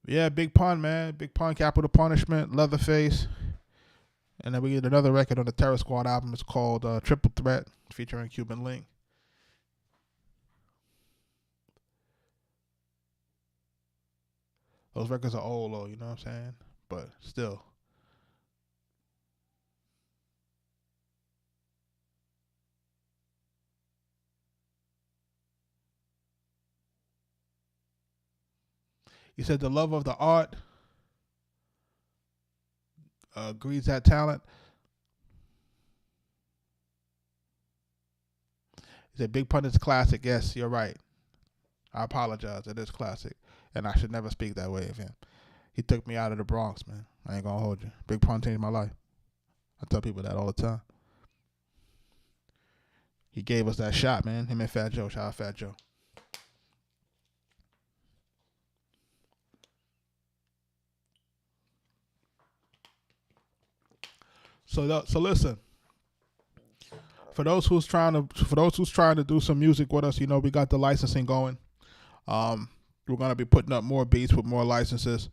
Yeah, Big Pun, man. Big Pun, Capital Punishment, Leatherface. And then we get another record on the Terror Squad album. It's called Triple Threat, featuring Cuban Link. Those records are old, though, you know what I'm saying? But still. He said the love of the art breeds that talent. He said Big Pun is classic. Yes, you're right. I apologize. It is classic. And I should never speak that way of him. He took me out of the Bronx, man. I ain't going to hold you. Big Pun changed my life. I tell people that all the time. He gave us that shot, man. Him and Fat Joe. Shout out Fat Joe. So listen. For those who's trying to do some music with us, you know, we got the licensing going. We're gonna be putting up more beats with more licenses.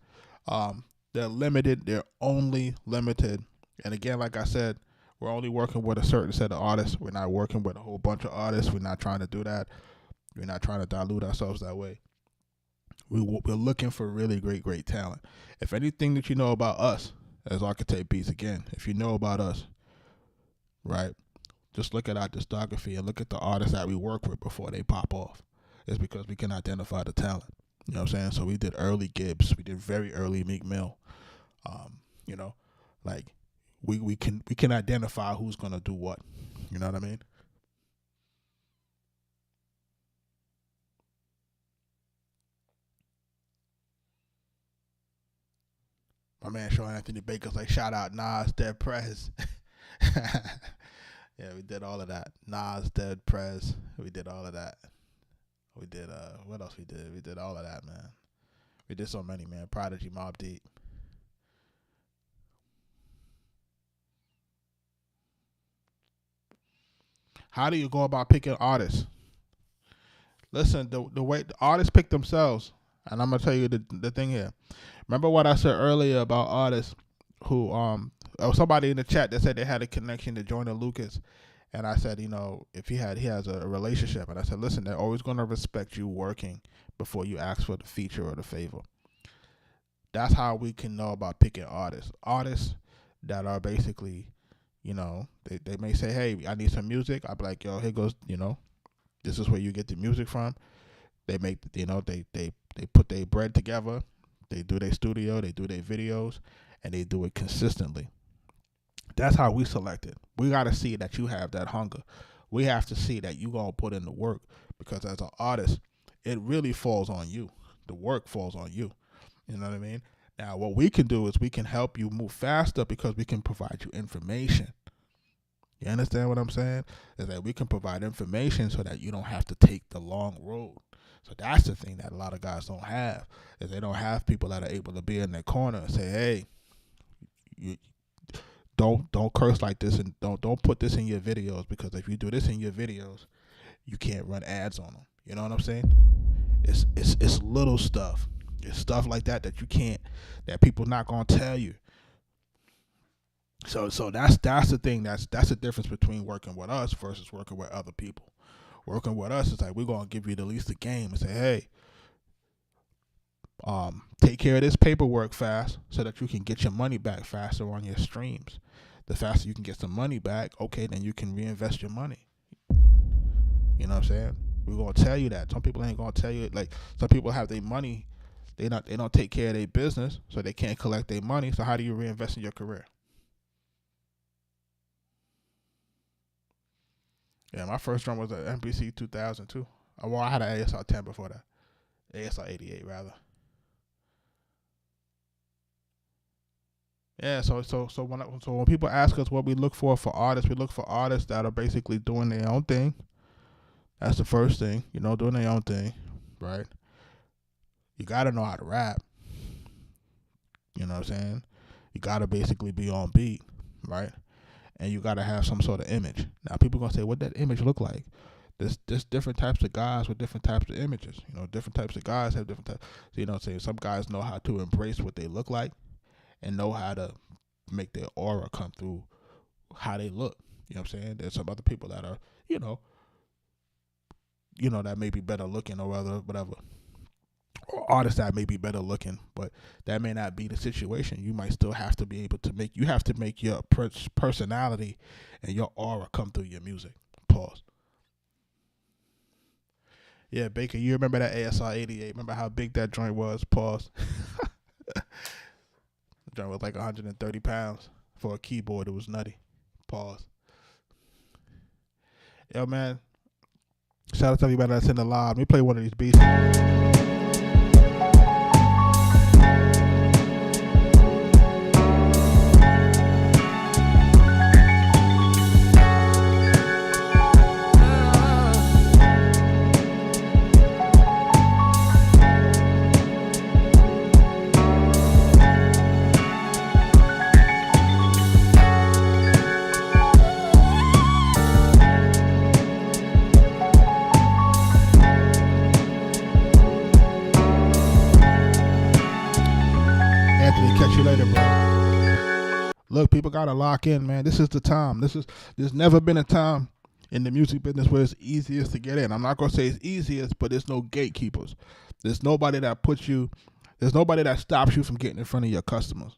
They're limited. They're only limited. And again, like I said, we're only working with a certain set of artists. We're not working with a whole bunch of artists. We're not trying to do that. We're not trying to dilute ourselves that way. We're looking for really great talent. If anything that you know about us as Arkatech Beatz, again, if you know about us, right, just look at our discography and look at the artists that we work with before they pop off. It's because we can identify the talent. You know what I'm saying? So we did early Gibbs. We did very early Meek Mill. You know, like we can identify who's gonna do what. You know what I mean? My man Sean Anthony Baker's like, shout out Nas, Dead Prez. Yeah, we did all of that. Nas, Dead Prez. We did all of that. We did what else we did? We did all of that, man. We did so many, man. Prodigy, Mobb Deep. How do you go about picking artists? Listen, the way the artists pick themselves, and I'm gonna tell you the thing here. Remember what I said earlier about artists who somebody in the chat that said they had a connection to Joyner Lucas, and I said, you know, if he has a relationship, and I said, listen, they're always gonna respect you working before you ask for the feature or the favor. That's how we can know about picking artists. Artists that are basically, you know, they may say, hey, I need some music. I'll be like, yo, here goes, you know, this is where you get the music from. They make, you know, they put their bread together. They do their studio, they do their videos, and they do it consistently. That's how we select it. We got to see that you have that hunger. We have to see that you going to put in the work, because as an artist, it really falls on you. The work falls on you. You know what I mean? Now, what we can do is we can help you move faster because we can provide you information. You understand what I'm saying? Is that we can provide information so that you don't have to take the long road. So that's the thing that a lot of guys don't have, is they don't have people that are able to be in their corner and say, hey, you don't curse like this, and don't put this in your videos, because if you do this in your videos, you can't run ads on them. You know what I'm saying? It's little stuff. It's stuff like that you can't, that people not gonna tell you. So that's the thing. That's the difference between working with us versus working with other people. Working with us is like, we're gonna give you the least the game and say, hey, take care of this paperwork fast so that you can get your money back faster on your streams. The faster you can get some money back, okay, then you can reinvest your money. You know what I'm saying? We're gonna tell you that. Some people ain't gonna tell you it. Like, some people have their money, they don't take care of their business, so they can't collect their money. So how do you reinvest in your career? Yeah, my first drum was an MPC 2002. Well, I had an ASR 10 before that. ASR 88 rather. Yeah, so when people ask us what we look for artists, we look for artists that are basically doing their own thing. That's the first thing, you know, doing their own thing, right? You gotta know how to rap. You know what I'm saying? You gotta basically be on beat, right? And you gotta have some sort of image. Now, people gonna say, what that image look like? There's different types of guys with different types of images. You know, different types of guys have different types. So, you know what I'm saying? Some guys know how to embrace what they look like and know how to make their aura come through how they look. You know what I'm saying? There's some other people that are, you know, that may be better looking or whatever. Or artists that may be better looking, but that may not be the situation. You might still have to be able to make your personality and your aura come through your music. Pause. Yeah, Baker, you remember that ASR 88? Remember how big that joint was? Pause. The joint was like 130 pounds for a keyboard. It was nutty. Pause. Yo, man. Shout out to everybody that's in the live. Let me play one of these beats. Look, people gotta lock in, man. This is the time. There's never been a time in the music business where it's easiest to get in. I'm not gonna say it's easiest, but there's no gatekeepers. There's nobody that stops you from getting in front of your customers.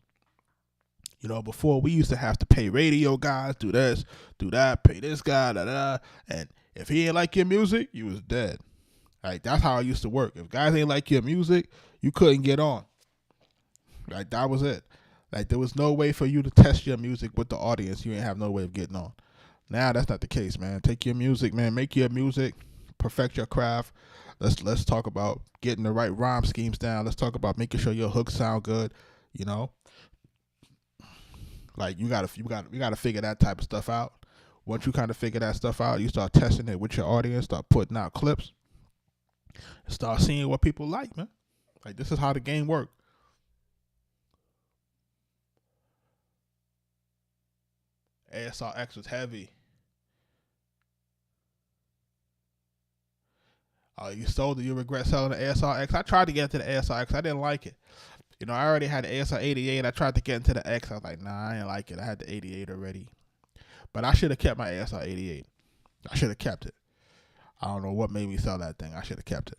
You know, before we used to have to pay radio guys, do this, do that, pay this guy, and if he ain't like your music, you was dead. Like, that's how it used to work. If guys ain't like your music, you couldn't get on. Like, that was it. Like, there was no way for you to test your music with the audience. You ain't have no way of getting on. Now that's not the case, man. Take your music, man. Make your music. Perfect your craft. Let's talk about getting the right rhyme schemes down. Let's talk about making sure your hooks sound good. You know, like you gotta figure that type of stuff out. Once you kind of figure that stuff out, you start testing it with your audience. Start putting out clips. And start seeing what people like, man. Like, this is how the game works. ASRX was heavy. Oh, you sold it. You regret selling the ASRX. I tried to get into the ASRX. I didn't like it. You know, I already had the ASR 88. I tried to get into the X. I was like, nah, I didn't like it. I had the 88 already. But I should have kept my ASR 88. I should have kept it. I don't know what made me sell that thing. I should have kept it.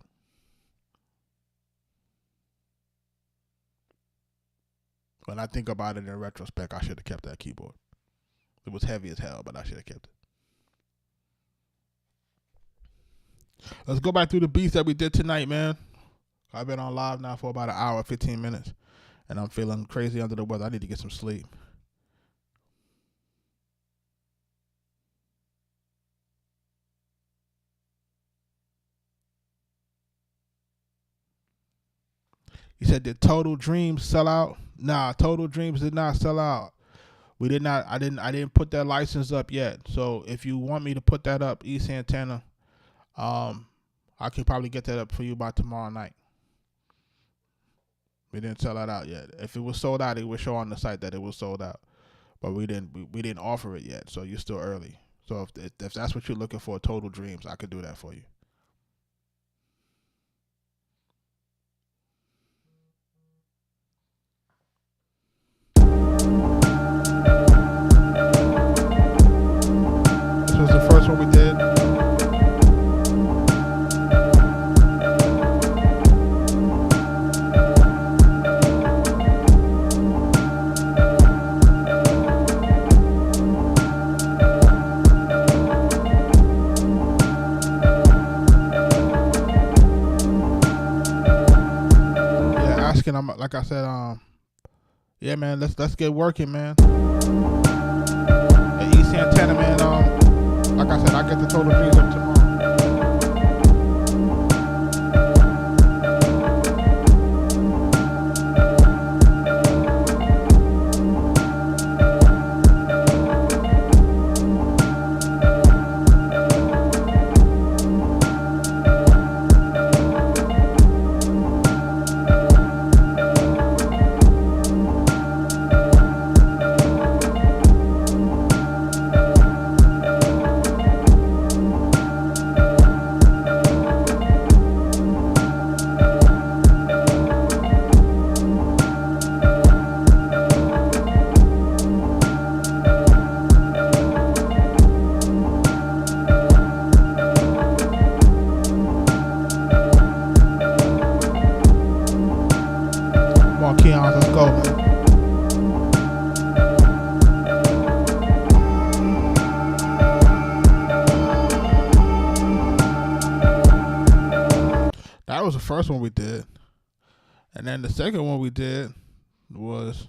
When I think about it in retrospect, I should have kept that keyboard. It was heavy as hell, but I should have kept it. Let's go back through the beats that we did tonight, man. I've been on live now for about an hour, 15 minutes, and I'm feeling crazy under the weather. I need to get some sleep. He said, did Total Dreams sell out? Nah, Total Dreams did not sell out. We did not. I didn't put that license up yet. So if you want me to put that up, East Santana, I can probably get that up for you by tomorrow night. We didn't sell that out yet. If it was sold out, it would show on the site that it was sold out. But we didn't offer it yet, so you're still early. So if that's what you're looking for, Total Dreams, I could do that for you. This was the first one we did. Like I said, yeah, man, let's get working, man. At East Santana, man. Like I said, I get the Total Dreams up tomorrow. Let's go, man. That was the first one we did. And then the second one we did was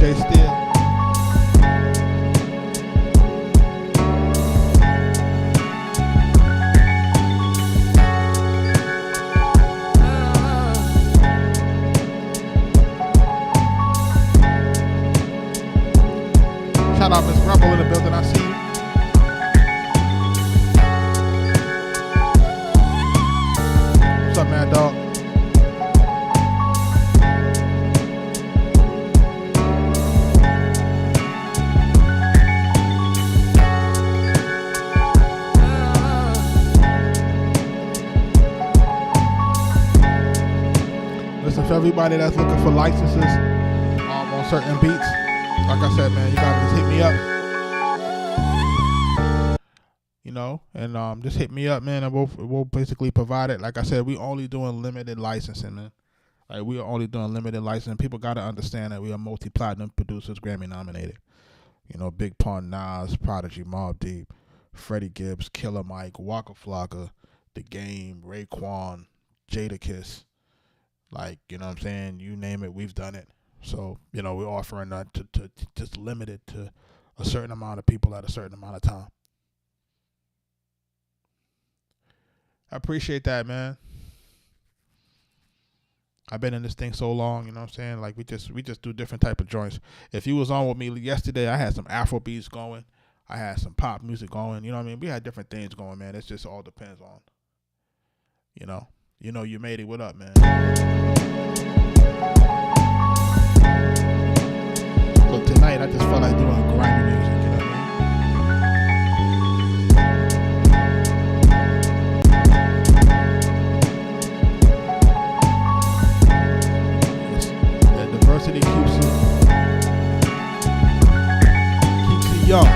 Steel. everybody that's looking for licenses on certain beats, like I said, man, you gotta just hit me up. And just hit me up, man, and we'll basically provide it. Like I said, we only doing limited licensing, man. Like, we are only doing limited licensing. People gotta understand that we are multi-platinum producers, Grammy nominated. Big Pun, Nas, Prodigy, Mobb Deep, Freddie Gibbs, Killer Mike, Waka Flocka, The Game, Raekwon, Jadakiss. Like, you know what I'm saying? You name it, we've done it. So, we're offering that to just limited to a certain amount of people at a certain amount of time. I appreciate that, man. I've been in this thing so long, you know what I'm saying? Like, we just do different type of joints. If you was on with me yesterday, I had some Afro beats going. I had some pop music going. You know what I mean? We had different things going, man. It just all depends on, you made it. What up, man? So tonight, I just felt like doing grimy music, you know what I mean? Diversity keeps you young.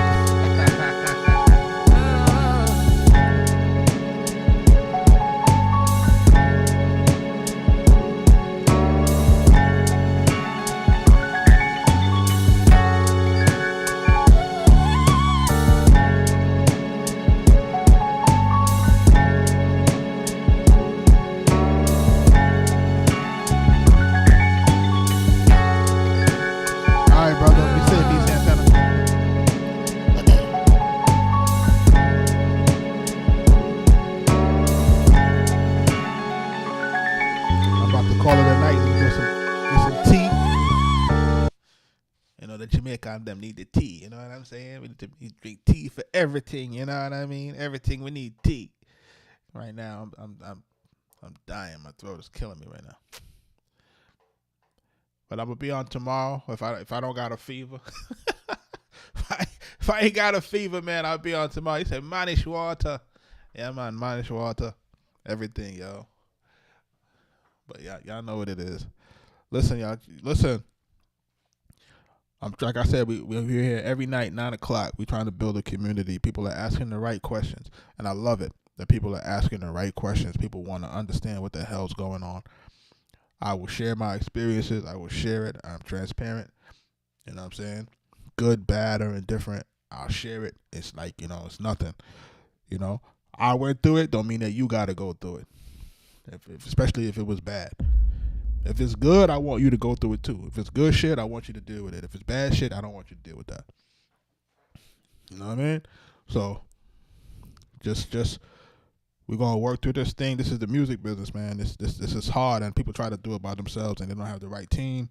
Them need the tea, you know what I'm saying? We need to drink tea for everything, you know what I mean? Everything we need tea. Right now, I'm dying. My throat is killing me right now. But I'm gonna be on tomorrow if I don't got a fever. if I ain't got a fever, man, I'll be on tomorrow. He said manish water, yeah, man, manish water, everything, yo. But y'all know what it is. Listen, y'all, listen. Like I said, we're here every night, 9 o'clock. We're trying to build a community. People are asking the right questions, and I love it that people are asking the right questions. People want to understand what the hell's going on. I will share my experiences. I will share it. I'm transparent. You know what I'm saying? Good, bad, or indifferent. I'll share it. It's like, it's nothing. I went through it. Don't mean that you got to go through it, especially if it was bad. If it's good, I want you to go through it too. If it's good shit, I want you to deal with it. If it's bad shit, I don't want you to deal with that. You know what I mean? So, just we're gonna work through this thing. This is the music business, man. This is hard, and people try to do it by themselves, and they don't have the right team.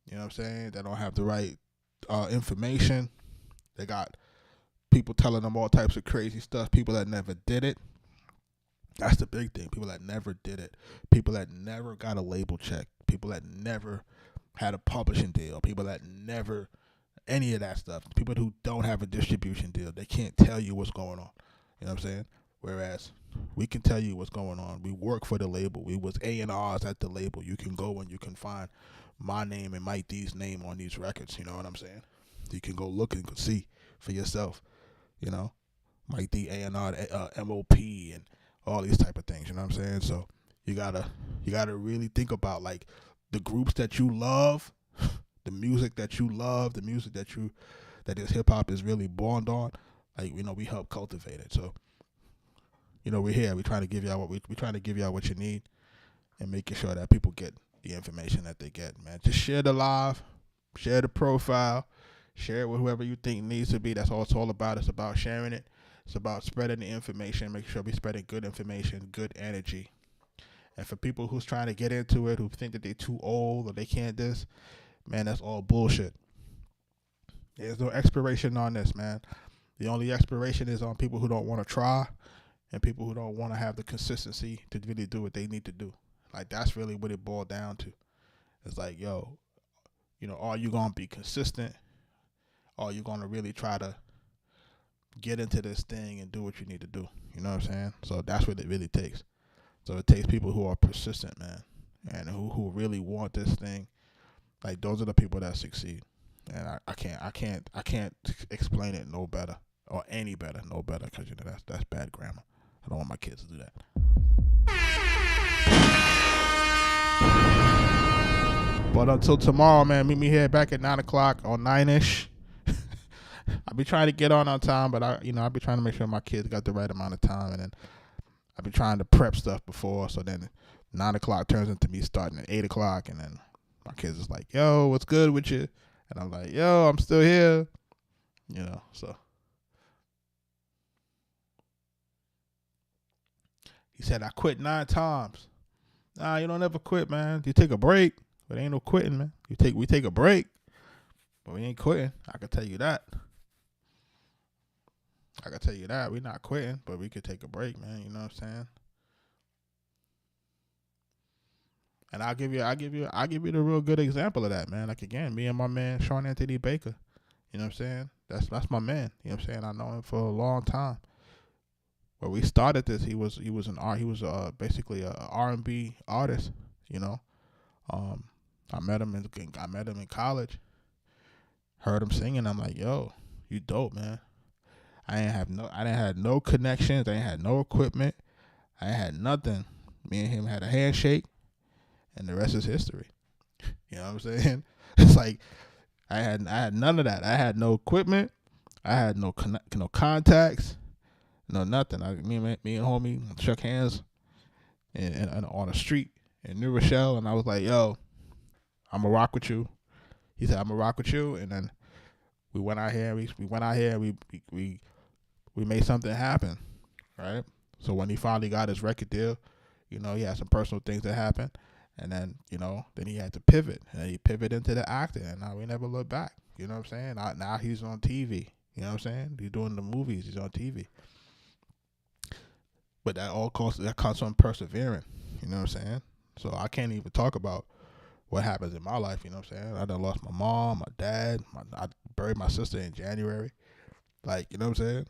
You know what I'm saying? They don't have the right information. They got people telling them all types of crazy stuff. People that never did it. That's the big thing. People that never did it. People that never got a label check. People that never had a publishing deal. People that never, any of that stuff. People who don't have a distribution deal. They can't tell you what's going on. You know what I'm saying? Whereas we can tell you what's going on. We work for the label. We was A&Rs at the label. You can go and you can find my name and Mike D's name on these records. You know what I'm saying? You can go look and see for yourself. Mike D, A&R, MOP, and all these type of things, you know what I'm saying? So you gotta really think about like the groups that you love, the music that you love, the music that this hip hop is really born on. Like, we help cultivate it. So, we're here. We're trying to give y'all what you need, and making sure that people get the information that they get, man. Just share the live, share the profile, share it with whoever you think needs to be. That's all it's all about. It's about sharing it. It's about spreading the information, make sure we're spreading good information, good energy. And for people who's trying to get into it, who think that they're too old or they can't this, man, that's all bullshit. There's no expiration on this, man. The only expiration is on people who don't want to try and people who don't want to have the consistency to really do what they need to do. Like, that's really what it boiled down to. It's like, are you going to be consistent? Or are you going to really try to get into this thing and do what you need to do? You know what I'm saying? So that's what it really takes. So it takes people who are persistent, man. and who really want this thing. Like, those are the people that succeed. And I can't explain it no better, or any better, no better, because that's bad grammar. I don't want my kids to do that. But until tomorrow, man, meet me here back at 9:00 or 9ish. I'll be trying to get on time, but I'll be trying to make sure my kids got the right amount of time, and then I'll be trying to prep stuff before, so then 9:00 turns into me starting at 8:00, and then my kids is like, "Yo, what's good with you?" And I'm like, "Yo, I'm still here," So he said, "I quit 9 times." Nah, you don't ever quit, man. You take a break, but ain't no quitting, man. We take a break, but we ain't quitting. I can tell you that. We're not quitting, but we could take a break, man. You know what I'm saying? And I'll give you the real good example of that, man. Like, again, me and my man Sean Anthony Baker. You know what I'm saying? That's my man. You know what I'm saying? I know him for a long time. When we started this, he was basically a R&B artist. I met him in college. Heard him singing. I'm like, "Yo, you dope, man." I didn't have no connections. I ain't had no equipment. I ain't had nothing. Me and him had a handshake, and the rest is history. You know what I'm saying? It's like I had none of that. I had no equipment. I had no contacts. No nothing. Me and homie shook hands and on the street in New Rochelle, and I was like, "Yo, I'm gonna rock with you." He said, "I'm gonna rock with you," and then we went out here. We made something happen, right? So when he finally got his record deal, he had some personal things that happened, and then then he had to pivot, and he pivoted into the acting, and now we never look back. You know what I'm saying? Now he's on TV. You know what I'm saying? He's doing the movies. He's on TV. But that comes from persevering. You know what I'm saying? So I can't even talk about what happens in my life. You know what I'm saying? I done lost my mom, my dad. I buried my sister in January. Like, you know what I'm saying?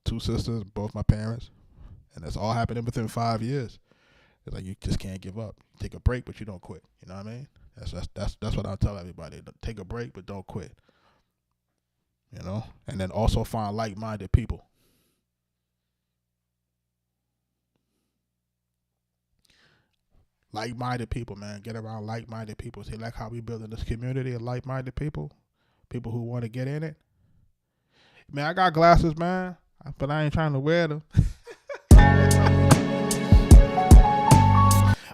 2 sisters, both my parents, and that's all happening within 5 years. It's like, you just can't give up. You take a break, but you don't quit. You know what I mean? That's what I tell everybody. Take a break, but don't quit. And then also find like-minded people. Like-minded people, man. Get around like-minded people. See, like how we building this community of like-minded people who want to get in it. Man, I got glasses, man, but I ain't trying to wear them.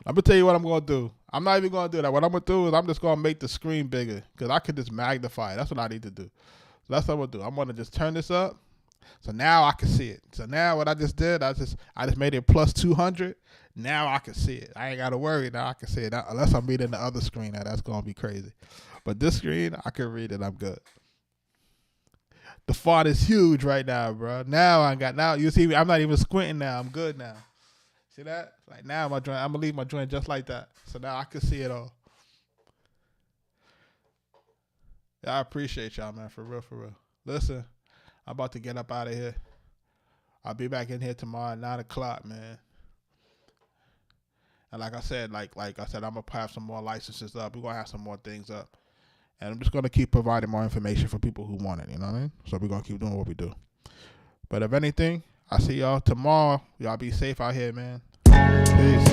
I'm going to tell you what I'm going to do. I'm not even going to do that. What I'm going to do is I'm just going to make the screen bigger, because I could just magnify it. That's what I need to do. So that's what I'm going to do. I'm going to just turn this up, so now I can see it. So now what I just did, I just made it plus 200. Now I can see it. I ain't got to worry. Now I can see it. Now, unless I'm reading the other screen, now that's going to be crazy. But this screen, I can read it. I'm good. The font is huge right now, bro. Now you see me. I'm not even squinting now. I'm good now. See that? Like, now I'm gonna leave my joint just like that. So now I can see it all. Yeah, I appreciate y'all, man. For real. Listen, I'm about to get up out of here. I'll be back in here tomorrow at 9:00, man. And like I said, I'm gonna have some more licenses up. We're gonna have some more things up. And I'm just going to keep providing more information for people who want it, you know what I mean? So we're going to keep doing what we do. But if anything, I'll see y'all tomorrow. Y'all be safe out here, man. Peace.